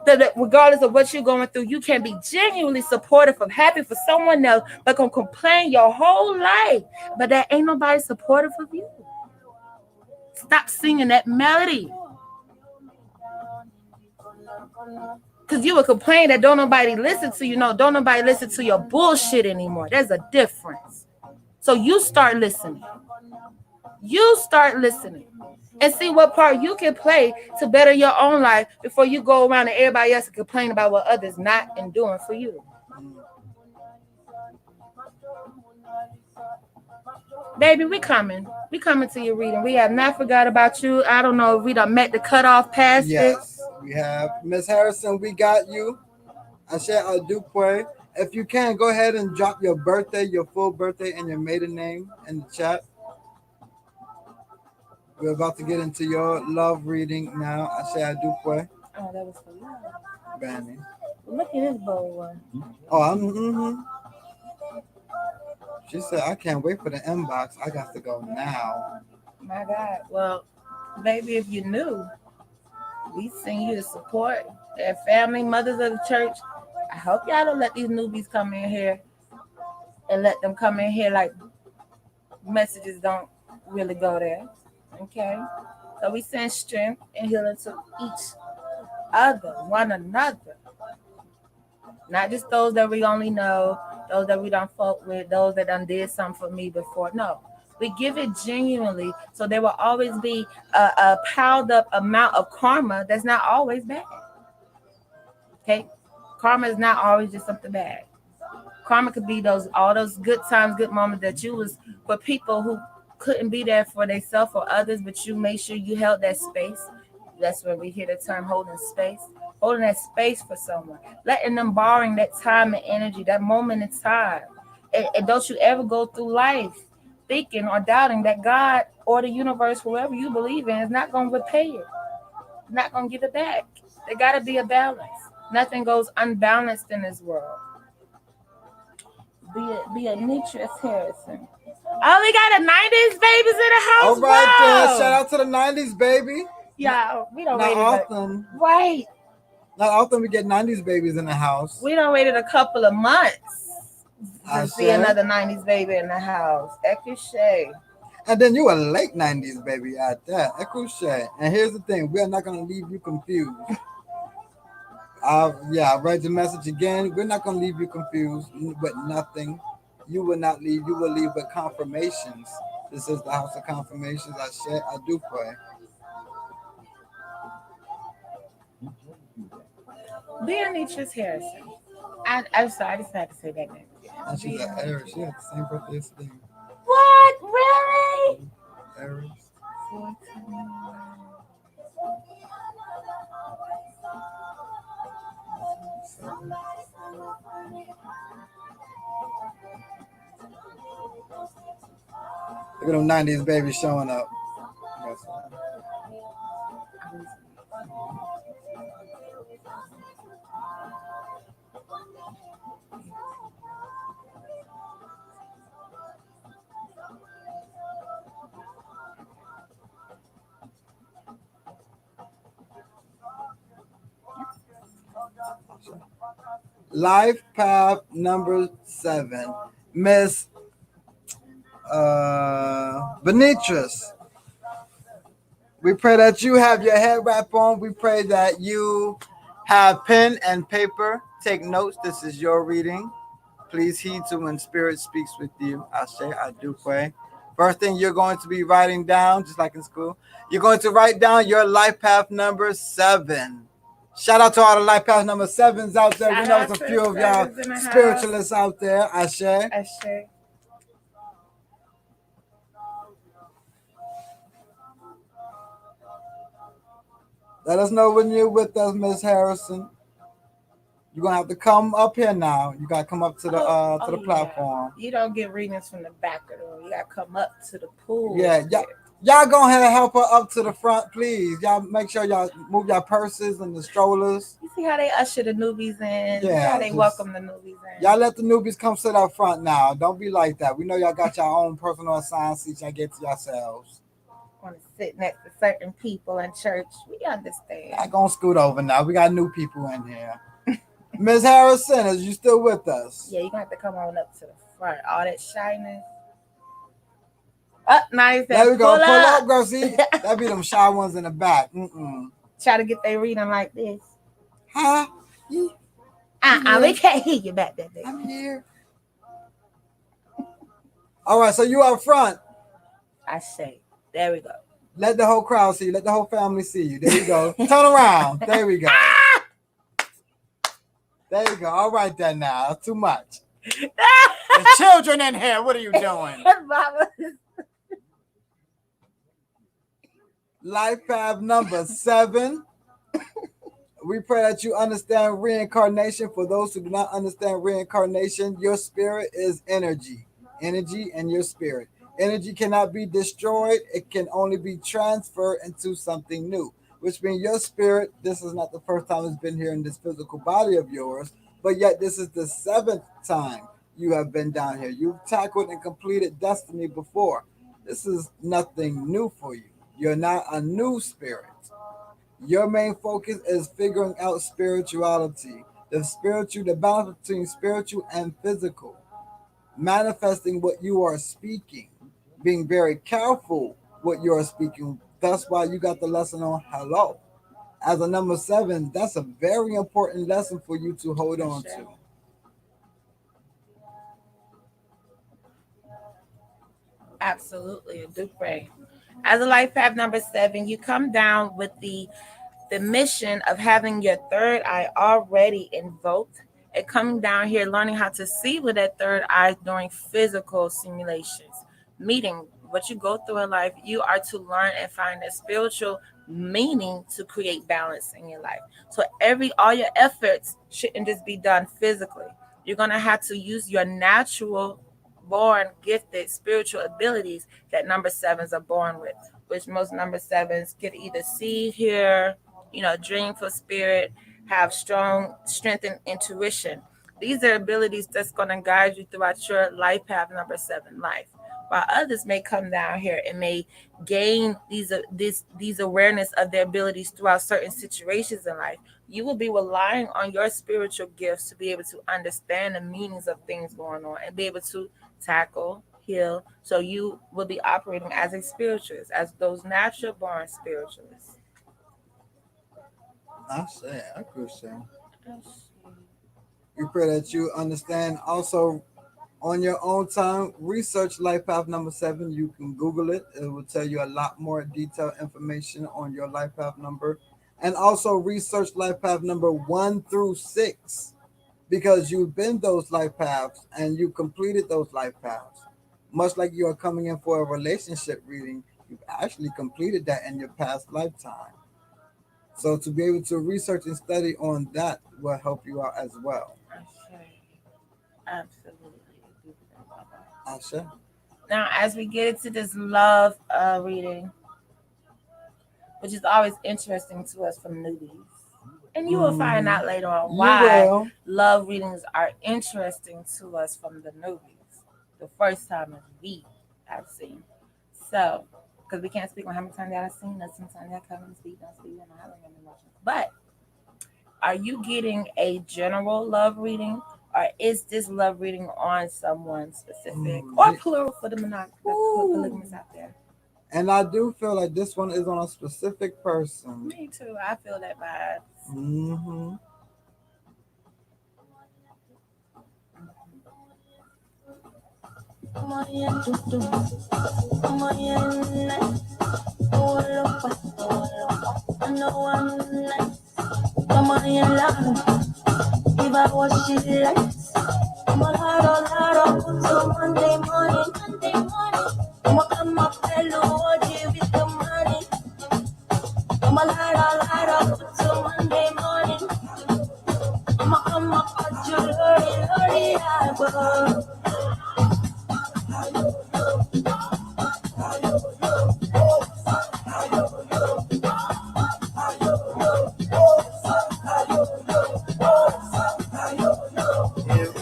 That regardless of what you're going through, you can be genuinely supportive of happy for someone else, but can complain your whole life. But that ain't nobody supportive of you. Stop singing that melody. Because you would complain that don't nobody listen to you. No, don't nobody listen to your bullshit anymore. There's a difference. So you start listening. You start listening. And see what part you can play to better your own life before you go around and everybody else and complain about what others not and doing for you. Baby, we coming. We coming to your reading. We have not forgot about you. I don't know if we done met the cutoff past it. Yes, we have. Miss Harrison, we got you. Ashe Adupwe. If you can, go ahead and drop your birthday, your full birthday, and your maiden name in the chat. We're about to get into your love reading now. Ashe Adupwe. Oh, that was for you. Banny. Look at this bold one. Oh, She said, I can't wait for the inbox. I got to go now. My God. Well, baby, if you knew, we send you the support. Their family, mothers of the church. I hope y'all don't let these newbies come in here and let them come in here like messages don't really go there. Okay? So we send strength and healing to each other, one another. Not just those that we only know, those that we don't fuck with, those that done did something for me before. No, we give it genuinely, so there will always be a piled up amount of karma that's not always bad. Okay, karma is not always just something bad. Karma could be all those good times, good moments that you was for people who couldn't be there for themselves or others, but you made sure you held that space. That's when we hear the term holding that space for someone, letting them borrowing that time and energy, that moment in time. And don't you ever go through life thinking or doubting that God or the universe, whoever you believe in, is not going to repay it, not going to give it back. There got to be a balance. Nothing goes unbalanced in this world. Be a Nitrous Harrison. Oh, we got a 90s babies in the house. All right, Wow. shout out to the 90s, baby. Yeah, we don't Not rate it. often. Right. Not often we get 90s babies in the house. We don't waited a couple of months to see Ashe. another 90s baby in the house. Ekuche. And then you a late 90s baby at that. Ekuche. And here's the thing, we are not going to leave you confused. I read the message again. We're not going to leave you confused with nothing. You will not leave. You will leave with confirmations. This is the house of confirmations. I do pray. Beatrice Harrison. I'm sorry, I just had to say that name. And she's an Aries. She had the same birthday as me. What? Really? Aries. 14. Look at them 90s babies showing up. Life path number 7, Miss Beatrice. We pray that you have your head wrap on. We pray that you have pen and paper. Take notes. This is your reading. Please heed to when Spirit speaks with you. I do pray. First thing you're going to be writing down, just like in school, you're going to write down your life path number 7. Shout out to all the life path number 7s out there. We know it's a few of y'all spiritualists out there. Ashe. Let us know when you're with us, Miss Harrison. You're gonna have to come up here now. You gotta come up to the platform. You don't get readings from the back of the room. You gotta come up to the pool. Yeah. Y'all go ahead and help her up to the front, please. Y'all make sure y'all move your purses and the strollers. You see how they usher the newbies in? Yeah. How they welcome the newbies in? Y'all let the newbies come sit up front now. Don't be like that. We know y'all got your own personal assigned seats. Y'all get to yourselves. Want to sit next to certain people in church. We understand. I'm gonna scoot over now. We got new people in here. Ms. Harrison, is you still with us? Yeah, you're gonna have to come on up to the front. All that shyness. Up, nice. There we go. Pull up, girl. See, that be them shy ones in the back. Try to get their reading like this. Huh? We can't hear you back there. I'm here. All right, so you up front. I say, there we go. Let the whole crowd see you. Let the whole family see you. There you go. Turn around. There we go. There you go. All right, then now. That's too much. There's children in here. What are you doing? Life path number 7. We pray that you understand reincarnation. For those who do not understand reincarnation, your spirit is energy. Energy and your spirit. Energy cannot be destroyed. It can only be transferred into something new, which means your spirit, this is not the first time it's been here in this physical body of yours, but yet this is the 7th time you have been down here. You've tackled and completed destiny before. This is nothing new for you. You're not a new spirit. Your main focus is figuring out spirituality, the balance between spiritual and physical, manifesting what you are speaking, being very careful what you are speaking. That's why you got the lesson on hello. As a number 7, that's a very important lesson for you to hold on to. Absolutely, I do pray. As a life path number 7, you come down with the mission of having your third eye already invoked and coming down here learning how to see with that third eye during physical simulations. Meaning what you go through in life, you are to learn and find a spiritual meaning to create balance in your life. So all your efforts shouldn't just be done physically. You're gonna have to use your natural born gifted spiritual abilities that number sevens are born with, which most number sevens could either see, hear, dream for spirit, have strong strength and intuition. These are abilities that's gonna guide you throughout your life path, number seven life. While others may come down here and may gain these awareness of their abilities throughout certain situations in life, you will be relying on your spiritual gifts to be able to understand the meanings of things going on and be able to tackle, heal. So you will be operating as a spiritualist, as those natural born spiritualists. I say, I could say. We pray that you understand also on your own time. Research life path number seven. You can Google it. It will tell you a lot more detailed information on your life path number. And also research life path number 1 through 6 because you've been those life paths and you completed those life paths. Much like you are coming in for a relationship reading, you've actually completed that in your past lifetime. So to be able to research and study on that will help you out as well. Okay. Absolutely. Asha. Now, as we get into this love reading, which is always interesting to us from newbies, and you will find out later on You why will. love readings are interesting to us from the newbies, the first timers we have seen. So, because we can't speak on how many times y'all have seen us, sometimes y'all come and speak, don't speak, and I don't remember watching. But are you getting a general love reading, or is this love reading on someone specific, or plural for the polygamous out there? And I do feel like this one is on a specific person. Me too. I feel that vibe. Mm-hmm. Give her what she likes. Malaro, so Monday morning. Come up, hello, with the money. Malaro, so Monday morning. Come up, lorry, I go.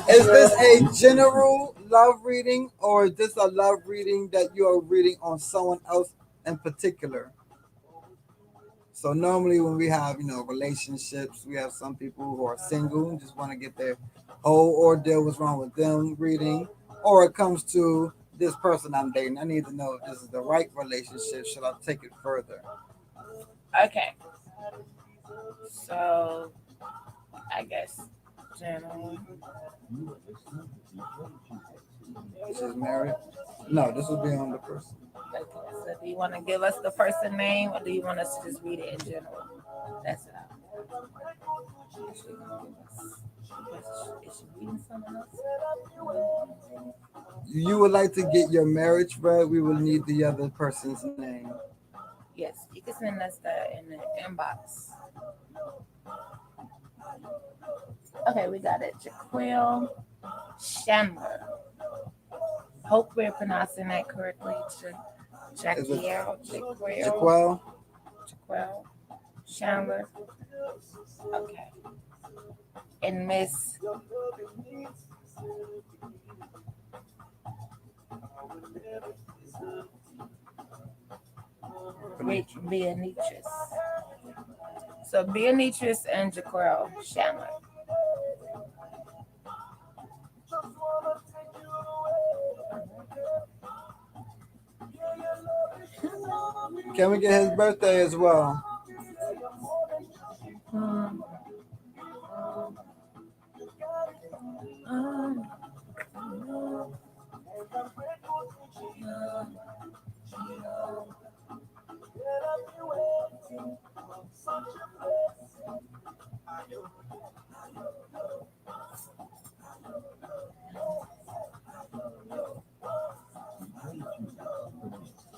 Is this a general love reading or is this a love reading that you are reading on someone else in particular? So normally when we have, relationships, we have some people who are single and just want to get their whole ordeal, what's wrong with them reading, or it comes to this person I'm dating. I need to know if this is the right relationship. Should I take it further? Okay. So I guess general. She's married? No, this will be on the person. Okay. So do you want to give us the person name, or do you want us to just read it in general? That's it. Is she gonna give us? Is she reading someone else? You would like to get your marriage read, we will need the other person's name. Yes, you can send us that in the inbox. Okay, we got it. Jaquil Chandler. Hope we're pronouncing that correctly. Jaquil. Jaquil Chandler. Okay. And Miss Beatrice. So Beatrice and Jaquil Chandler. Can we get his birthday as well? Um, um,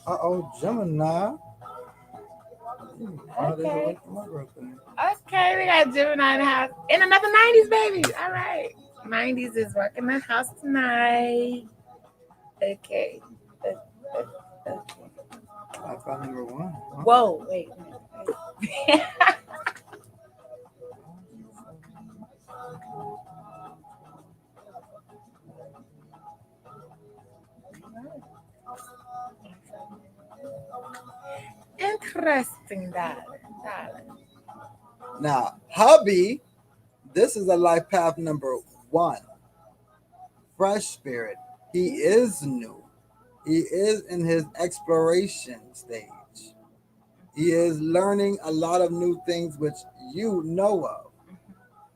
Uh-oh, Gemini. Oh, there's a Okay. way for my birthday. Okay, we got Gemini in the house. And another 90s baby. All right. 90s is working the house tonight. Okay. Okay. I found number one. Huh? Whoa, wait a minute. Interesting, darling. Now, hubby, this is a life path number one. Fresh spirit. He is new. He is in his exploration stage. He is learning a lot of new things which you know of.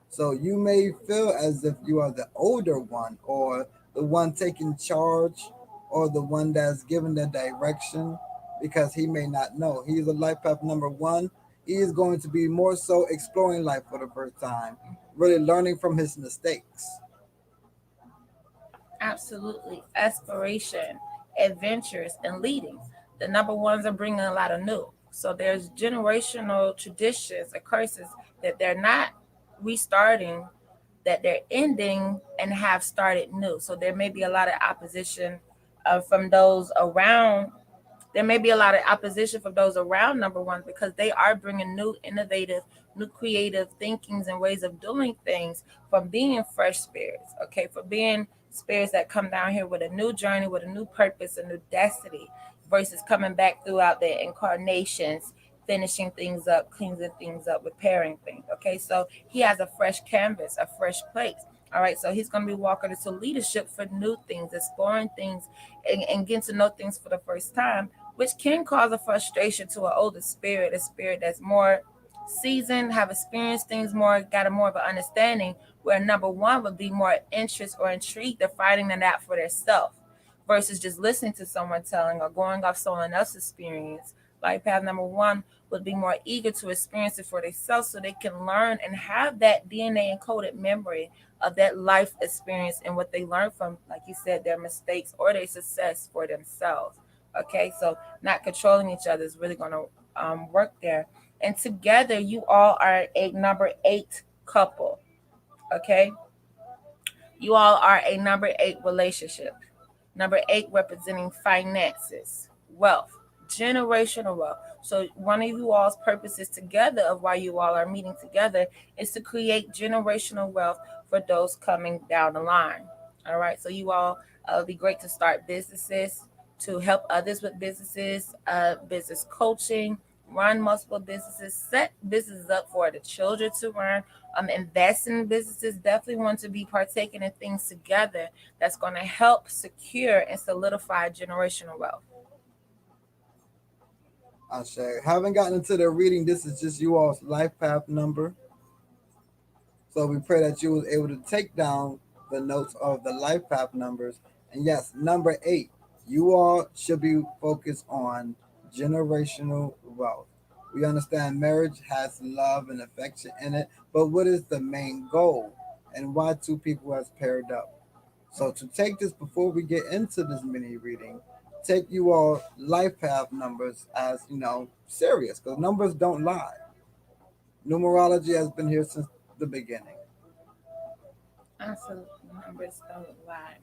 So you may feel as if you are the older one or the one taking charge or the one that's given the direction because he may not know. He's a life path number one. He is going to be more so exploring life for the first time, really learning from his mistakes. Absolutely. Aspiration, adventures, and leading. The number ones are bringing a lot of new. So there's generational traditions or curses that they're not restarting, that they're ending and have started new. So there may be a lot of opposition from those around. There may be a lot of opposition from those around number one because they are bringing new, innovative, new creative thinkings and ways of doing things from being fresh spirits, okay, for being spirits that come down here with a new journey, with a new purpose, a new destiny, versus coming back throughout their incarnations, finishing things up, cleansing things up, repairing things. Okay, so he has a fresh canvas, a fresh plate. All right, so he's going to be walking into leadership for new things, exploring things, and getting to know things for the first time, which can cause a frustration to an older spirit, a spirit that's more seasoned, have experienced things more, got a more of an understanding, where number one would be more interest or intrigued of finding that out for themselves versus just listening to someone telling or going off someone else's experience. Life path number one would be more eager to experience it for themselves so they can learn and have that DNA encoded memory of that life experience and what they learned from, like you said, their mistakes or their success for themselves. Okay, so not controlling each other is really going to work there. And together, you all are a number eight couple. Okay, you all are a number eight relationship. Number eight representing finances, wealth, generational wealth. So one of you all's purposes together of why you all are meeting together is to create generational wealth for those coming down the line. All right. So you all it'd be great to start businesses, to help others with businesses, business coaching, run multiple businesses, set businesses up for the children to run, invest in businesses. Definitely want to be partaking in things together that's going to help secure and solidify generational wealth. I say, haven't gotten into the reading. This is just you all's life path number. So we pray that you was able to take down the notes of the life path numbers. And yes, number eight, you all should be focused on generational wealth. We understand marriage has love and affection in it, but what is the main goal and why two people has paired up? So to take this before we get into this mini reading, take you all life path numbers as serious because numbers don't lie. Numerology has been here since the beginning. Absolutely. Numbers don't lie.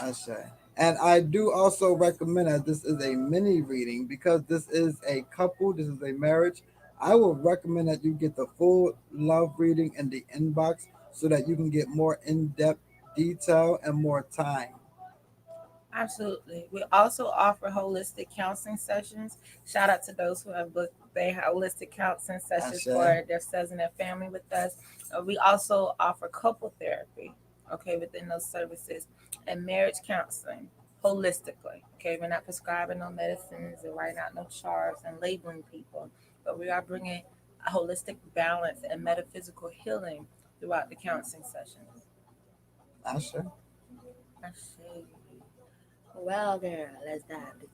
I say. And I do also recommend that this is a mini reading because this is a couple, this is a marriage. I will recommend that you get the full love reading in the inbox so that you can get more in depth detail and more time. Absolutely. We also offer holistic counseling sessions. Shout out to those who have booked their holistic counseling I sessions for say. themselves and their family with us. We also offer couple therapy, okay, within those services, and marriage counseling holistically. Okay, we're not prescribing no medicines and writing out no charts and labeling people, but we are bringing a holistic balance and metaphysical healing throughout the counseling sessions. I say. I see. Well, girl, let's dive deep.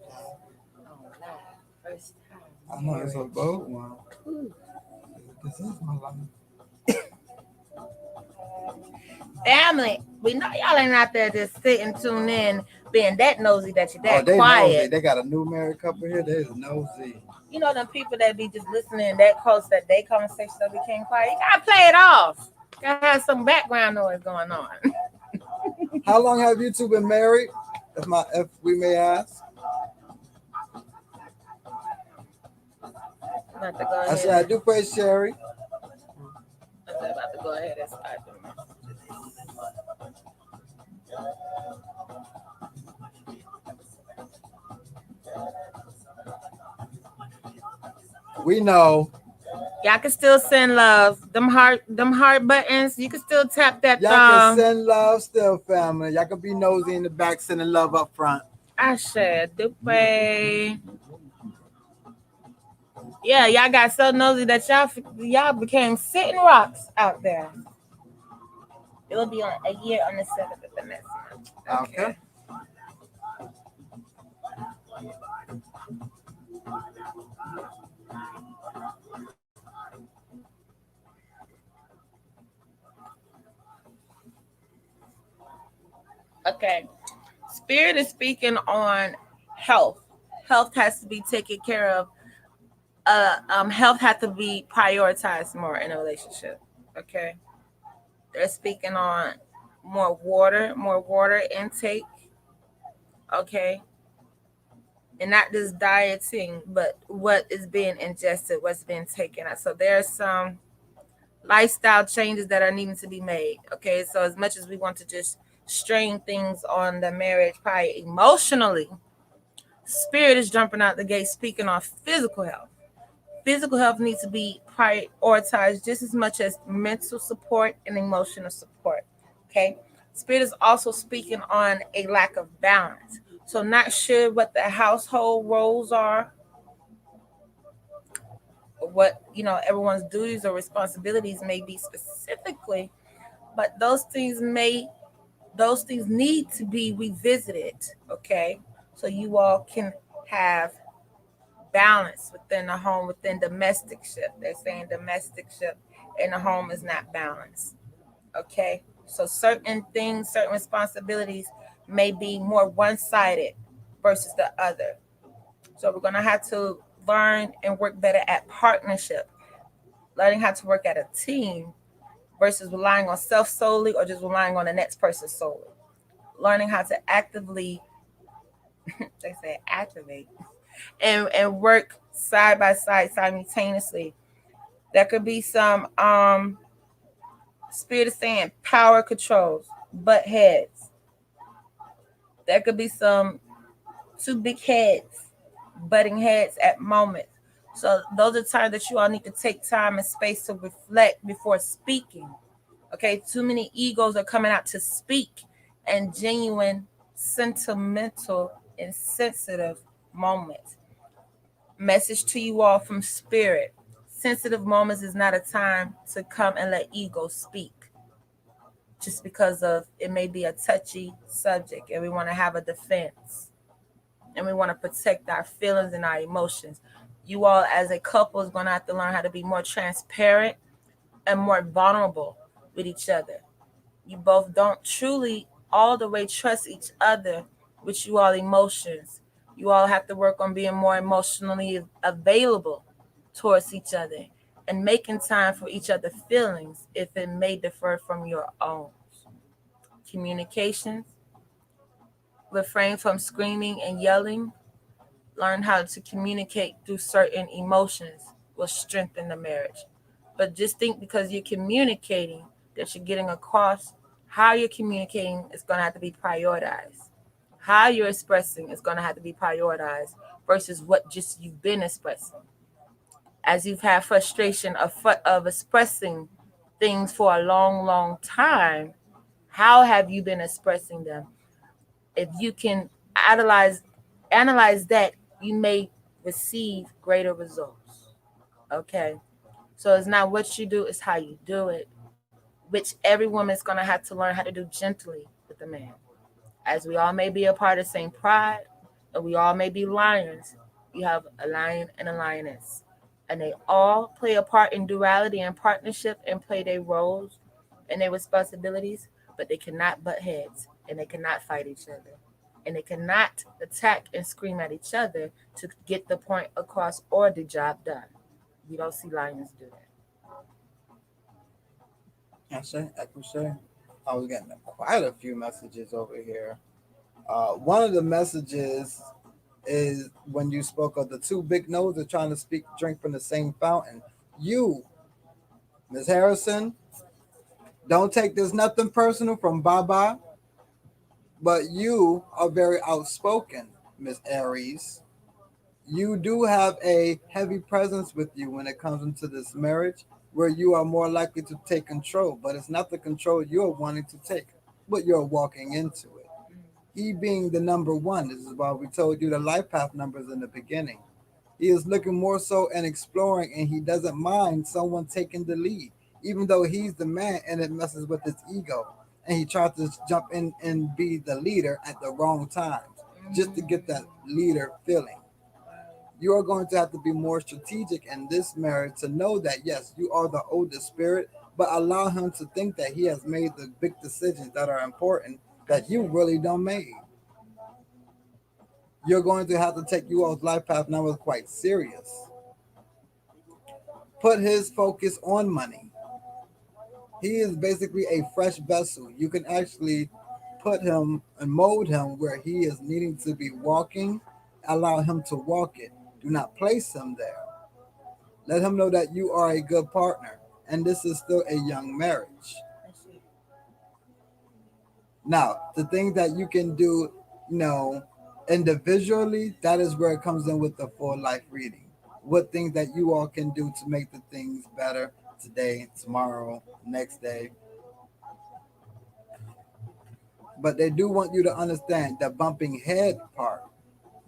Oh, live. First I time know it's a marriage. bold one. Ooh. This is my life. Family, we know y'all ain't out there just sitting, tune in, being that nosy that you're Oh, that they nosy. quiet. They got a new married couple here. They're nosy. You know them people that be just listening that close that they conversation that became quiet. You gotta play it off. You gotta have some background noise going on. How long have you two been married? If we may ask. I'm about to go I ahead said I and do pray, Sherry. I'm about to go ahead and start them. We know. Y'all can still send love. Them heart buttons. You can still tap that Y'all can thumb. send love still, family. Y'all can be nosy in the back, sending love up front. I said Dupe. Yeah, y'all got so nosy that y'all became sitting rocks out there. It will be on a year on the 7th of the next month. Okay. Okay. Okay. Spirit is speaking on health. Health has to be taken care of. Health has to be prioritized more in a relationship. Okay. They're speaking on more water intake. Okay. And not just dieting, but what is being ingested, what's being taken out. So there's some lifestyle changes that are needing to be made. Okay. So as much as we want to just strain things on the marriage, probably emotionally, spirit is jumping out the gate speaking on physical health. Physical health needs to be prioritized just as much as mental support and emotional support. Okay. Spirit is also speaking on a lack of balance. So, not sure what the household roles are, or what everyone's duties or responsibilities may be specifically, but those things need to be revisited. Okay, so you all can have balance within the home, within domestic ship. They're saying domestic ship in the home is not balanced. Okay. So certain things, certain responsibilities may be more one sided versus the other. So we're going to have to learn and work better at partnership, learning how to work at a team versus relying on self solely or just relying on the next person solely. Learning how to actively, they say activate, and work side by side simultaneously. There could be some spirit is saying power controls, butt heads. There could be some two big heads, butting heads at moments. So those are times that you all need to take time and space to reflect before speaking. Okay, too many egos are coming out to speak, and genuine, sentimental, and sensitive moments. Message to you all from spirit. Sensitive moments is not a time to come and let ego speak just because of it may be a touchy subject and we want to have a defense and we want to protect our feelings and our emotions. You all as a couple is going to have to learn how to be more transparent and more vulnerable with each other. You both don't truly all the way trust each other with you all emotions. You all have to work on being more emotionally available towards each other and making time for each other feelings if it may differ from your own. Communications, refrain from screaming and yelling, learn how to communicate through certain emotions will strengthen the marriage. But just think because you're communicating that you're getting across how you're communicating is going to have to be prioritized. How you're expressing is going to have to be prioritized versus what just you've been expressing. As you've had frustration of expressing things for a long, long time, how have you been expressing them? If you can analyze that, you may receive greater results. Okay. So it's not what you do, it's how you do it, which every woman is going to have to learn how to do gently with the man. As we all may be a part of the same pride, and we all may be lions, you have a lion and a lioness. And they all play a part in duality and partnership and play their roles and their responsibilities, but they cannot butt heads and they cannot fight each other. and they cannot attack and scream at each other to get the point across or the job done. We don't see lions do that. I can say. I was getting quite a few messages over here. One of the messages is when you spoke of the two big noses trying to speak, drink from the same fountain. You, Miss Harrison, don't take this nothing personal from Baba, but you are very outspoken, Miss Aries. You do have a heavy presence with you when it comes into this marriage, where you are more likely to take control, but it's not the control you're wanting to take, but you're walking into it. He being the number one, this is why we told you the life path numbers in the beginning. He is looking more so and exploring, and he doesn't mind someone taking the lead, even though he's the man and it messes with his ego. And he tries to jump in and be the leader at the wrong times just to get that leader feeling. You are going to have to be more strategic in this marriage to know that, yes, you are the oldest spirit, but allow him to think that he has made the big decisions that are important that you really don't make. You're going to have to take you all's life path numbers quite serious. Put his focus on money. He is basically a fresh vessel. You can actually put him and mold him where he is needing to be walking. Allow him to walk it. Do not place him there. Let him know that you are a good partner and this is still a young marriage. Now, the things that you can do, you know, individually, that is where it comes in with the full life reading. What things that you all can do to make the things better today, tomorrow, next day. But they do want you to understand the bumping head part.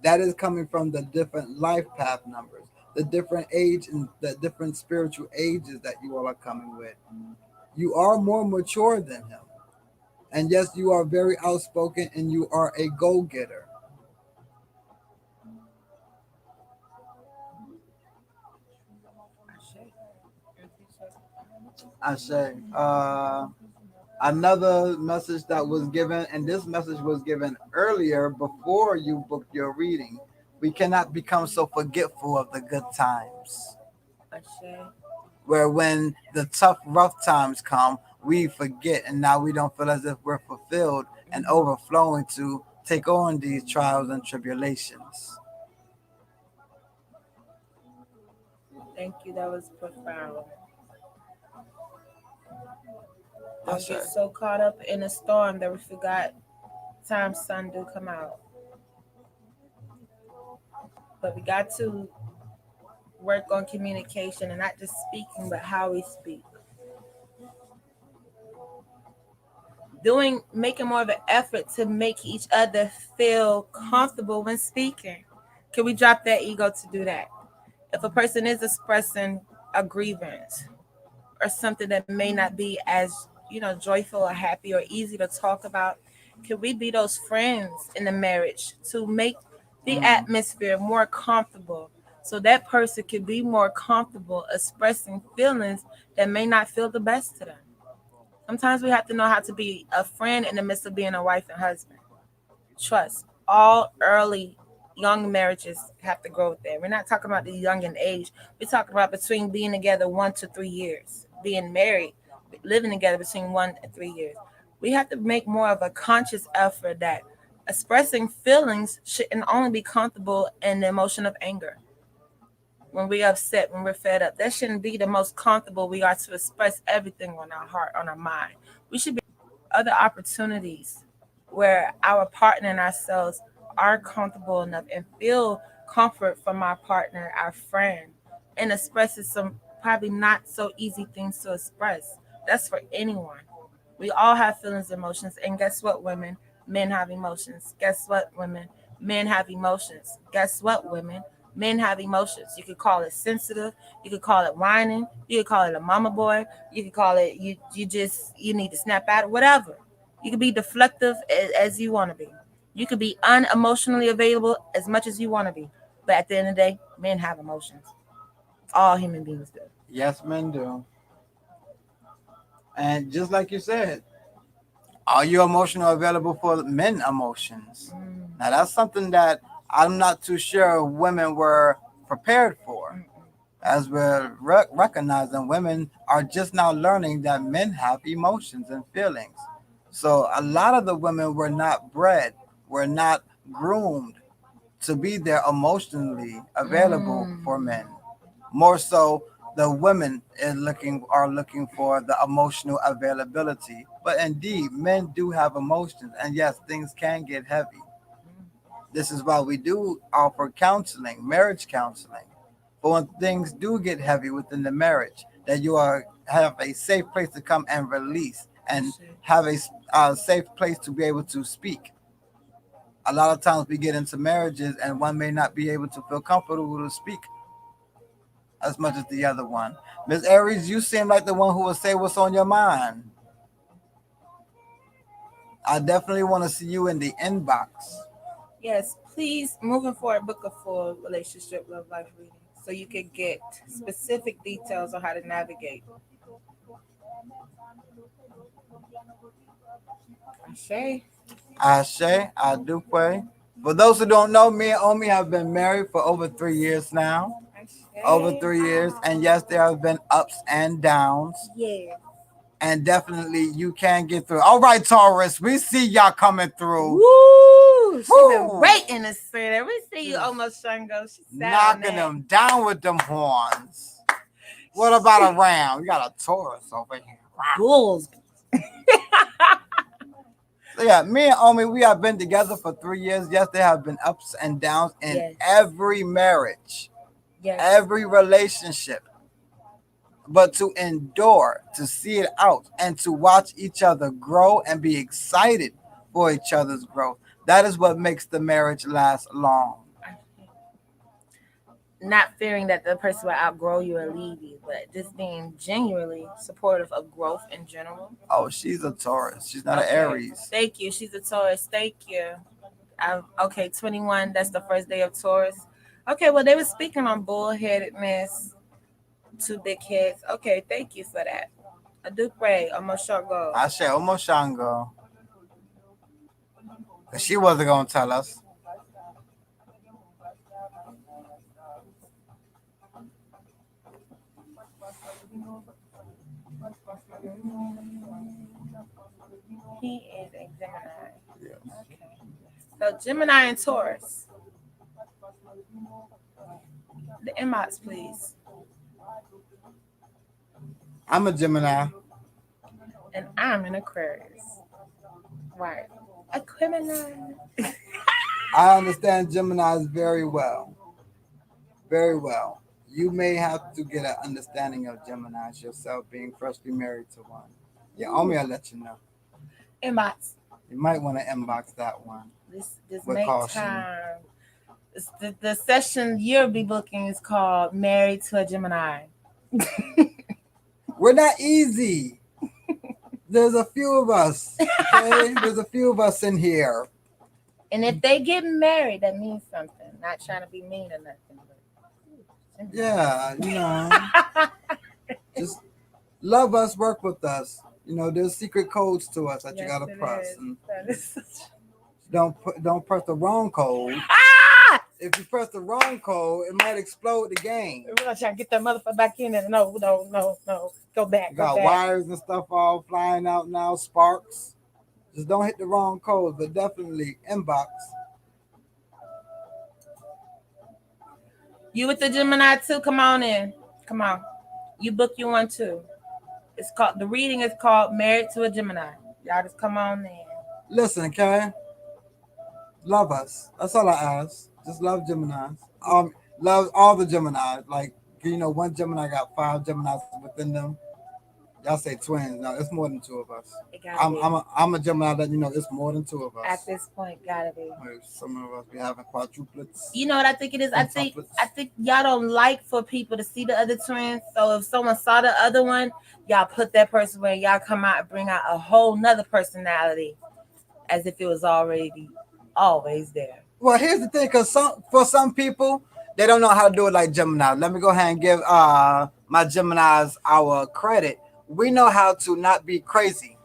That is coming from the different life path numbers, the different age and the different spiritual ages that you all are coming with. You are more mature than him. And yes, you are very outspoken and you are a go getter. I say, another message that was given, and this message was given earlier before you booked your reading. We cannot become so forgetful of the good times. Where when the tough, rough times come, we forget, and now we don't feel as if we're fulfilled and overflowing to take on these trials and tribulations. Thank you. That was profound. I Don't say, get so caught up in a storm that we forgot time sun do come out. But we got to work on communication and not just speaking, but how we speak. Making more of an effort to make each other feel comfortable when speaking. Can we drop that ego to do that? If a person is expressing a grievance or something that may not be as joyful or happy or easy to talk about, can we be those friends in the marriage to make the mm, atmosphere more comfortable so that person can be more comfortable expressing feelings that may not feel the best to them? Sometimes we have to know how to be a friend in the midst of being a wife and husband. Trust. All early young marriages have to grow with that. We're not talking about the young in age. We're talking about between being together 1 to 3 years, being married, living together between 1 and 3 years. We have to make more of a conscious effort that expressing feelings shouldn't only be comfortable in the emotion of anger. When we're upset, when we're fed up, that shouldn't be the most comfortable we are to express everything on our heart, on our mind. We should be other opportunities where our partner and ourselves are comfortable enough and feel comfort from our partner, our friend, and expresses some probably not so easy things to express. That's for anyone. We all have feelings, emotions, and guess what, women? Men have emotions. Guess what, women? Men have emotions. Guess what, women? Men have emotions. You could call it sensitive. You could call it whining. You could call it a mama boy. You could call it you need to snap out. Whatever. You could be deflective as you want to be. You could be unemotionally available as much as you want to be. But at the end of the day, men have emotions. All human beings do. yes, men do. And just like you said, are you emotional available for men emotions? Now that's something that I'm not too sure women were prepared for. As we're recognizing, women are just now learning that men have emotions and feelings. So a lot of the women were not bred, were not groomed to be there emotionally available for men. More so, the women are looking for the emotional availability. But indeed, men do have emotions, and yes, things can get heavy. This is why we do offer counseling, marriage counseling. But when things do get heavy within the marriage, that you are have a safe place to come and release, and have a safe place to be able to speak. A lot of times we get into marriages and one may not be able to feel comfortable to speak as much as the other one. Miss Aries, you seem like the one who will say what's on your mind. I definitely want to see you in the inbox. Yes, please, moving forward, book a full relationship love life reading so you can get specific details on how to navigate. Ashe. Ashe, Adupe. For those who don't know, me and Omi have been married for over 3 years now. Over Ashe. 3 years. And yes, there have been ups and downs. Yeah. And definitely you can get through. All right, Taurus, we see y'all coming through. Woo! She been Woo! waiting to say that. We see you almost Shango. She sat on Knocking that. them down with them horns. What about a round? We got a Taurus over here. Bulls. So yeah, me and Omi, we have been together for 3 years. Yes, there have been ups and downs in Yes. every marriage, Yes. every relationship. But to endure, to see it out, and to watch each other grow and be excited for each other's growth, that is what makes the marriage last long. Not fearing that the person will outgrow you or leave you, but just being genuinely supportive of growth in general. Oh, she's a Taurus. She's not an Okay. Aries. Thank you. She's a Taurus. Thank you. Okay, 21. That's the first day of Taurus. Okay, well, they were speaking on bullheadedness, two big heads. Okay, thank you for that. I do pray. Almost short go. I say Omoshango. Because she wasn't going to tell us. He is a Gemini. Yes. Okay. So Gemini and Taurus. The inbox, please. I'm a Gemini. And I'm an Aquarius. Right. Aquemini. I understand Geminis very well. Very well. You may have to get an understanding of Geminis yourself, being freshly married to one. Yeah, Omi, I'll let you know. Inbox. You might want to inbox that one. This With make caution. time. The session you'll be booking is called Married to a Gemini. We're not easy. There's a few of us. Okay? There's a few of us in here. And if they get married, that means something. Not trying to be mean or nothing. But Yeah, just love us, work with us. There's secret codes to us that you gotta press. And don't press the wrong code. If you press the wrong code, it might explode the game. We're gonna try to get that motherfucker back in there. No. Go back. You got wires and stuff all flying out now, sparks. Just don't hit the wrong code, but definitely inbox. You with the Gemini too? Come on in. Come on. You book you one too. The reading is called Married to a Gemini. Y'all just come on in. Listen, okay? Love us. That's all I ask. Just love Geminis. Love all the Geminis. Like, one Gemini got 5 Geminis within them. Y'all say twins. No, it's more than 2 of us. I'm a Gemini that it's more than 2 of us. At this point, gotta be. Some of us be having quadruplets. You know what I think it is? I think y'all don't like for people to see the other twins. So if someone saw the other one, y'all put that person where y'all come out and bring out a whole nother personality, as if it was already always there. Well, here's the thing, because for some people, they don't know how to do it like Gemini. Let me go ahead and give my Geminis our credit. We know how to not be crazy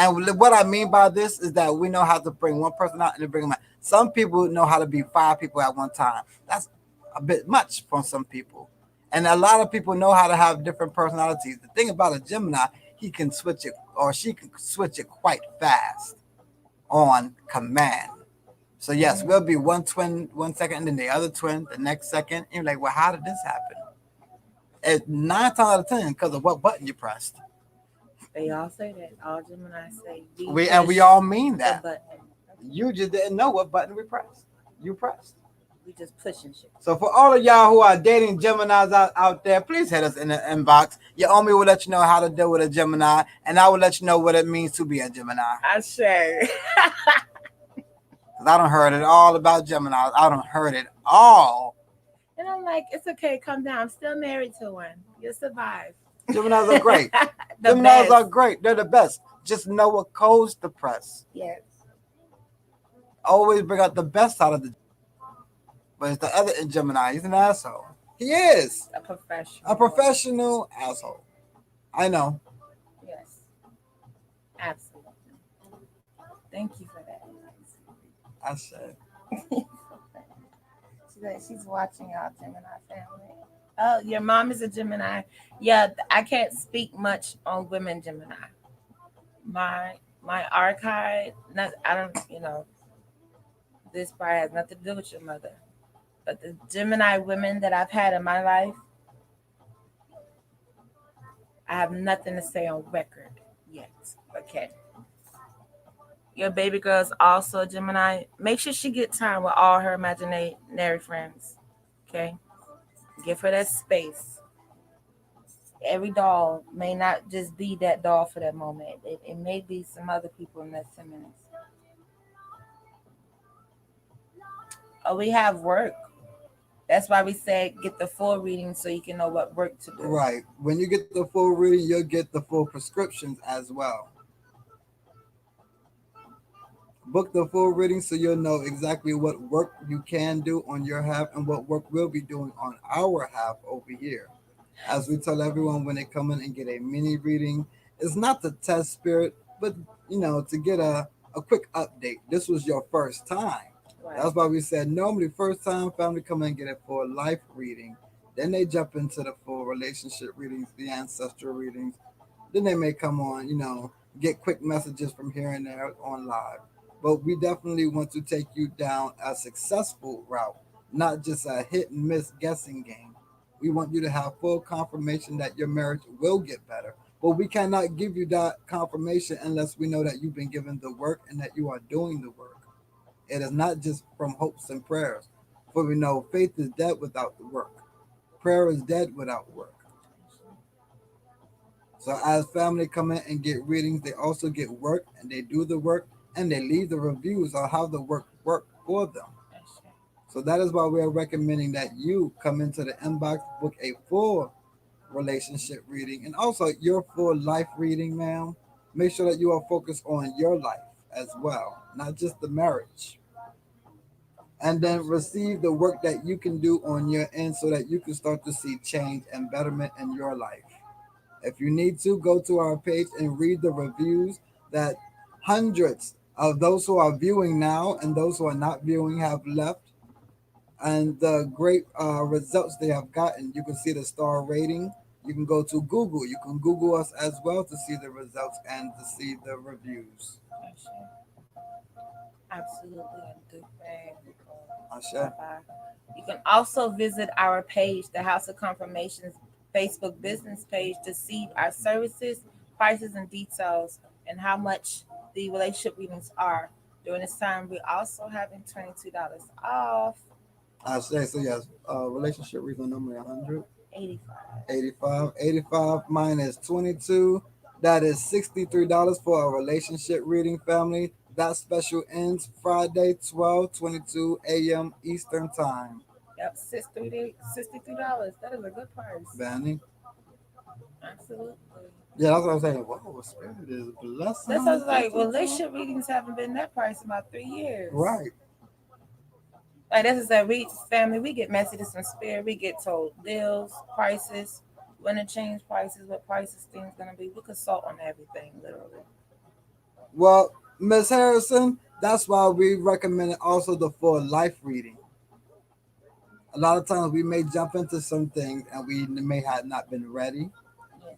And what I mean by this is that we know how to bring one person out and then bring them out. Some people know how to be five people at one time. That's a bit much for some people. And a lot of people know how to have different personalities. The thing about a Gemini, he can switch it or she can switch it quite fast on command. So yes, we'll be one twin 1 second, and then the other twin the next second. And you're like, well, how did this happen? It's 9 times out of 10 because of what button you pressed. They all say that. All Gemini say We all mean the that. button. You just didn't know what button we pressed. You pressed. We just pushing shit. So for all of y'all who are dating Geminis out there, please hit us in the inbox. Your homie will let you know how to deal with a Gemini, and I will let you know what it means to be a Gemini. I say. Cause I don't heard it all about Geminis. I don't heard it all. And I'm like, it's okay, calm down. I'm still married to one. You'll survive. Geminis are great. The Geminis best. are great. They're the best. Just know what codes to press. Yes. Always bring out the best out of the. But it's the other in Gemini. He's an asshole. He is A professional. a professional asshole. I know. Yes. Absolutely. Thank you for that. I said. She's watching y'all, Gemini family. Oh, your mom is a Gemini. Yeah, I can't speak much on women Gemini. My archive, not I don't, this part has nothing to do with your mother. But the Gemini women that I've had in my life, I have nothing to say on record yet. Okay. Your baby girl is also a Gemini. Make sure she get time with all her imaginary friends. Okay. Give her that space. Every doll may not just be that doll for that moment. It may be some other people in that 10 minutes. Oh, we have work. That's why we said get the full reading so you can know what work to do. Right. When you get the full reading, you'll get the full prescriptions as well. Book the full reading so you'll know exactly what work you can do on your half and what work we'll be doing on our half over here. As we tell everyone when they come in and get a mini reading, it's not to test spirit, but to get a quick update. This was your first time. Right. That's why we said normally first time family come in and get a full life reading. Then they jump into the full relationship readings, the ancestral readings. Then they may come on, get quick messages from here and there on live. But we definitely want to take you down a successful route, not just a hit and miss guessing game. We want you to have full confirmation that your marriage will get better. But we cannot give you that confirmation unless we know that you've been given the work and that you are doing the work. It is not just from hopes and prayers. For we know faith is dead without the work. Prayer is dead without work. So as family come in and get readings, they also get work and they do the work and they leave the reviews on how the work worked for them. So that is why we are recommending that you come into the inbox, book a full relationship reading and also your full life reading, ma'am. Make sure that you are focused on your life as well, not just the marriage. And then receive the work that you can do on your end so that you can start to see change and betterment in your life. If you need to, go to our page and read the reviews that hundreds of those who are viewing now and those who are not viewing have left and the great results they have gotten. You can see the star rating. You can go to Google. You can Google us as well to see the results and to see the reviews. Absolutely. I do. Asha. You can also visit our page, the House of Confirmations Facebook business page, to see our services, prices, and details, and how much the relationship readings are. During this time, we're also having $22 off. I say so. Yes, relationship reason normally 100. 85. 85 minus 22. That is $63 for a relationship reading, family. That special ends Friday, 12:22 a.m. Eastern Time. Yep, $63. That is a good price. Benny. Absolutely. Yeah, that's what I'm saying. Whoa, spirit is blessed. That sounds like relationship readings haven't been that price in about 3 years. Right. Like this is a reach family. We get messages from spirit. We get told deals, prices, when to change prices, what prices things gonna be. We consult on everything, literally. Well, Miss Harrison, that's why we recommend also the full life reading. A lot of times we may jump into some things and we may have not been ready. Yes.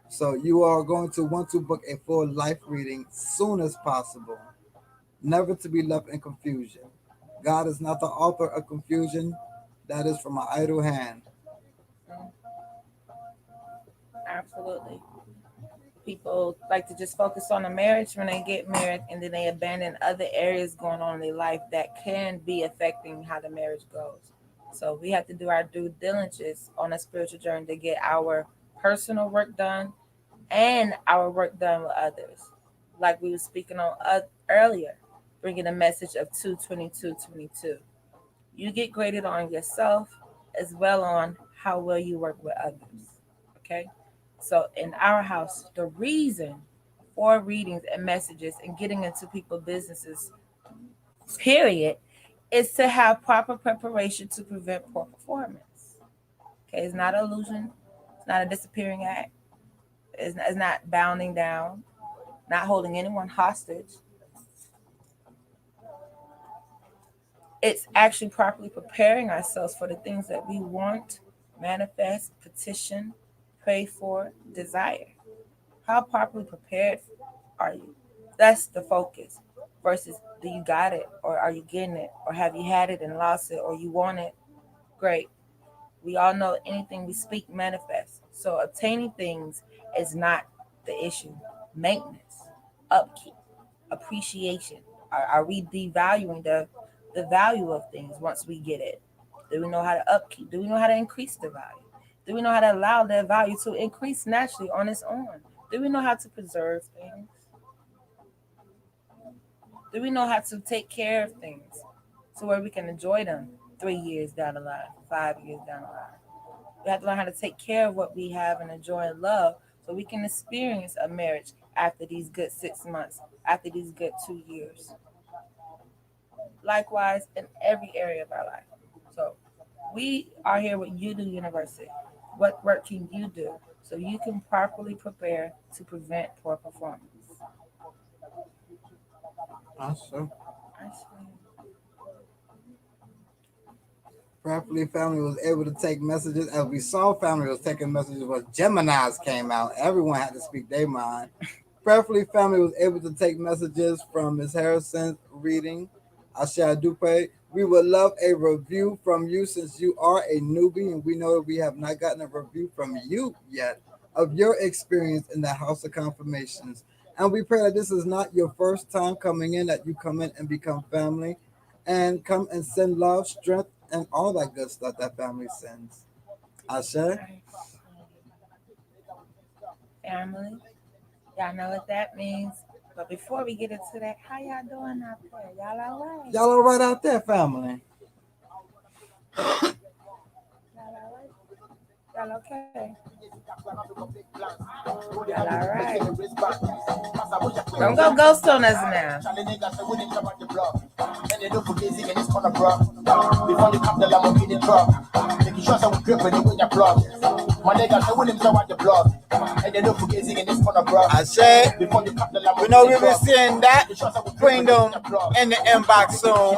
So you are going to want to book a full life reading soon as possible, never to be left in confusion. God is not the author of confusion. That is from an idle hand. Mm, absolutely. People like to just focus on the marriage when they get married, and then they abandon other areas going on in their life that can be affecting how the marriage goes. So we have to do our due diligence on a spiritual journey to get our personal work done and our work done with others. Like we were speaking on earlier, bringing a message of 22222. You get graded on yourself as well on how well you work with others. Okay? So in our house, the reason for readings and messages and getting into people's businesses, period, is to have proper preparation to prevent poor performance. Okay, it's not an illusion, it's not a disappearing act, it's not bounding down, not holding anyone hostage. It's actually properly preparing ourselves for the things that we want, manifest, petition, pray for, desire. How properly prepared are you? That's the focus. Versus, do you got it, or are you getting it, or have you had it and lost it, or you want it? Great. We all know anything we speak manifests. So obtaining things is not the issue. Maintenance, upkeep, appreciation. Are we devaluing the value of things once we get it? Do we know how to upkeep? Do we know how to increase the value? Do we know how to allow that value to increase naturally on its own? Do we know how to preserve things? Do we know how to take care of things to where we can enjoy them 3 years down the line, 5 years down the line? We have to learn how to take care of what we have and enjoy and love so we can experience a marriage after these good 6 months, after these good 2 years. Likewise, in every area of our life. So we are here with You Do University. What work can you do so you can properly prepare to prevent poor performance? Awesome. I see. Prayerfully family was able to take messages. As we saw family was taking messages when Gemini's came out. Everyone had to speak their mind. Prayerfully family was able to take messages from Ms. Harrison's reading. Asha Dupe. We would love a review from you since you are a newbie and we know that we have not gotten a review from you yet of your experience in the House of Confirmations. And we pray that this is not your first time coming in, that you come in and become family and come and send love, strength, and all that good stuff that family sends. Asha. Family, y'all know what that means. But before we get into that, how y'all doing out there? Y'all all right? Y'all all right out there, family? Y'all all right? Y'all okay? Y'all all right? Don't go ghost on us now. I said, we know we'll be seeing that Queendom in the inbox soon.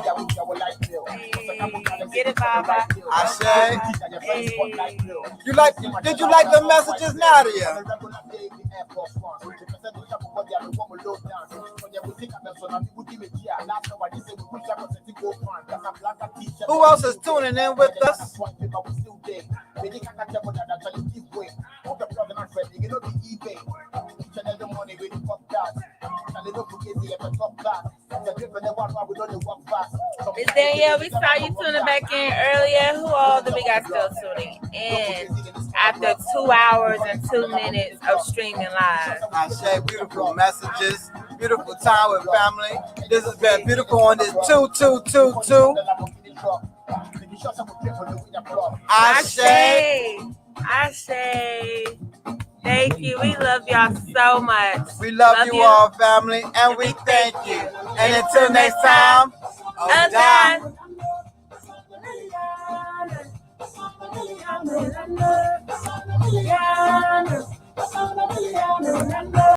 Hey, get it, Baba. I said, Hey. did you like the messages, Nadia? Who else is tuning in with us? Miss Danielle, we saw you tuning back in earlier. Who all do we got still tuning in after 2 hours and 2 minutes of streaming live? I say beautiful messages, beautiful time with family. This has been beautiful on this 2222. I say, Thank you. We love y'all so much. We love you all, family, and we thank you. And until next time, Done.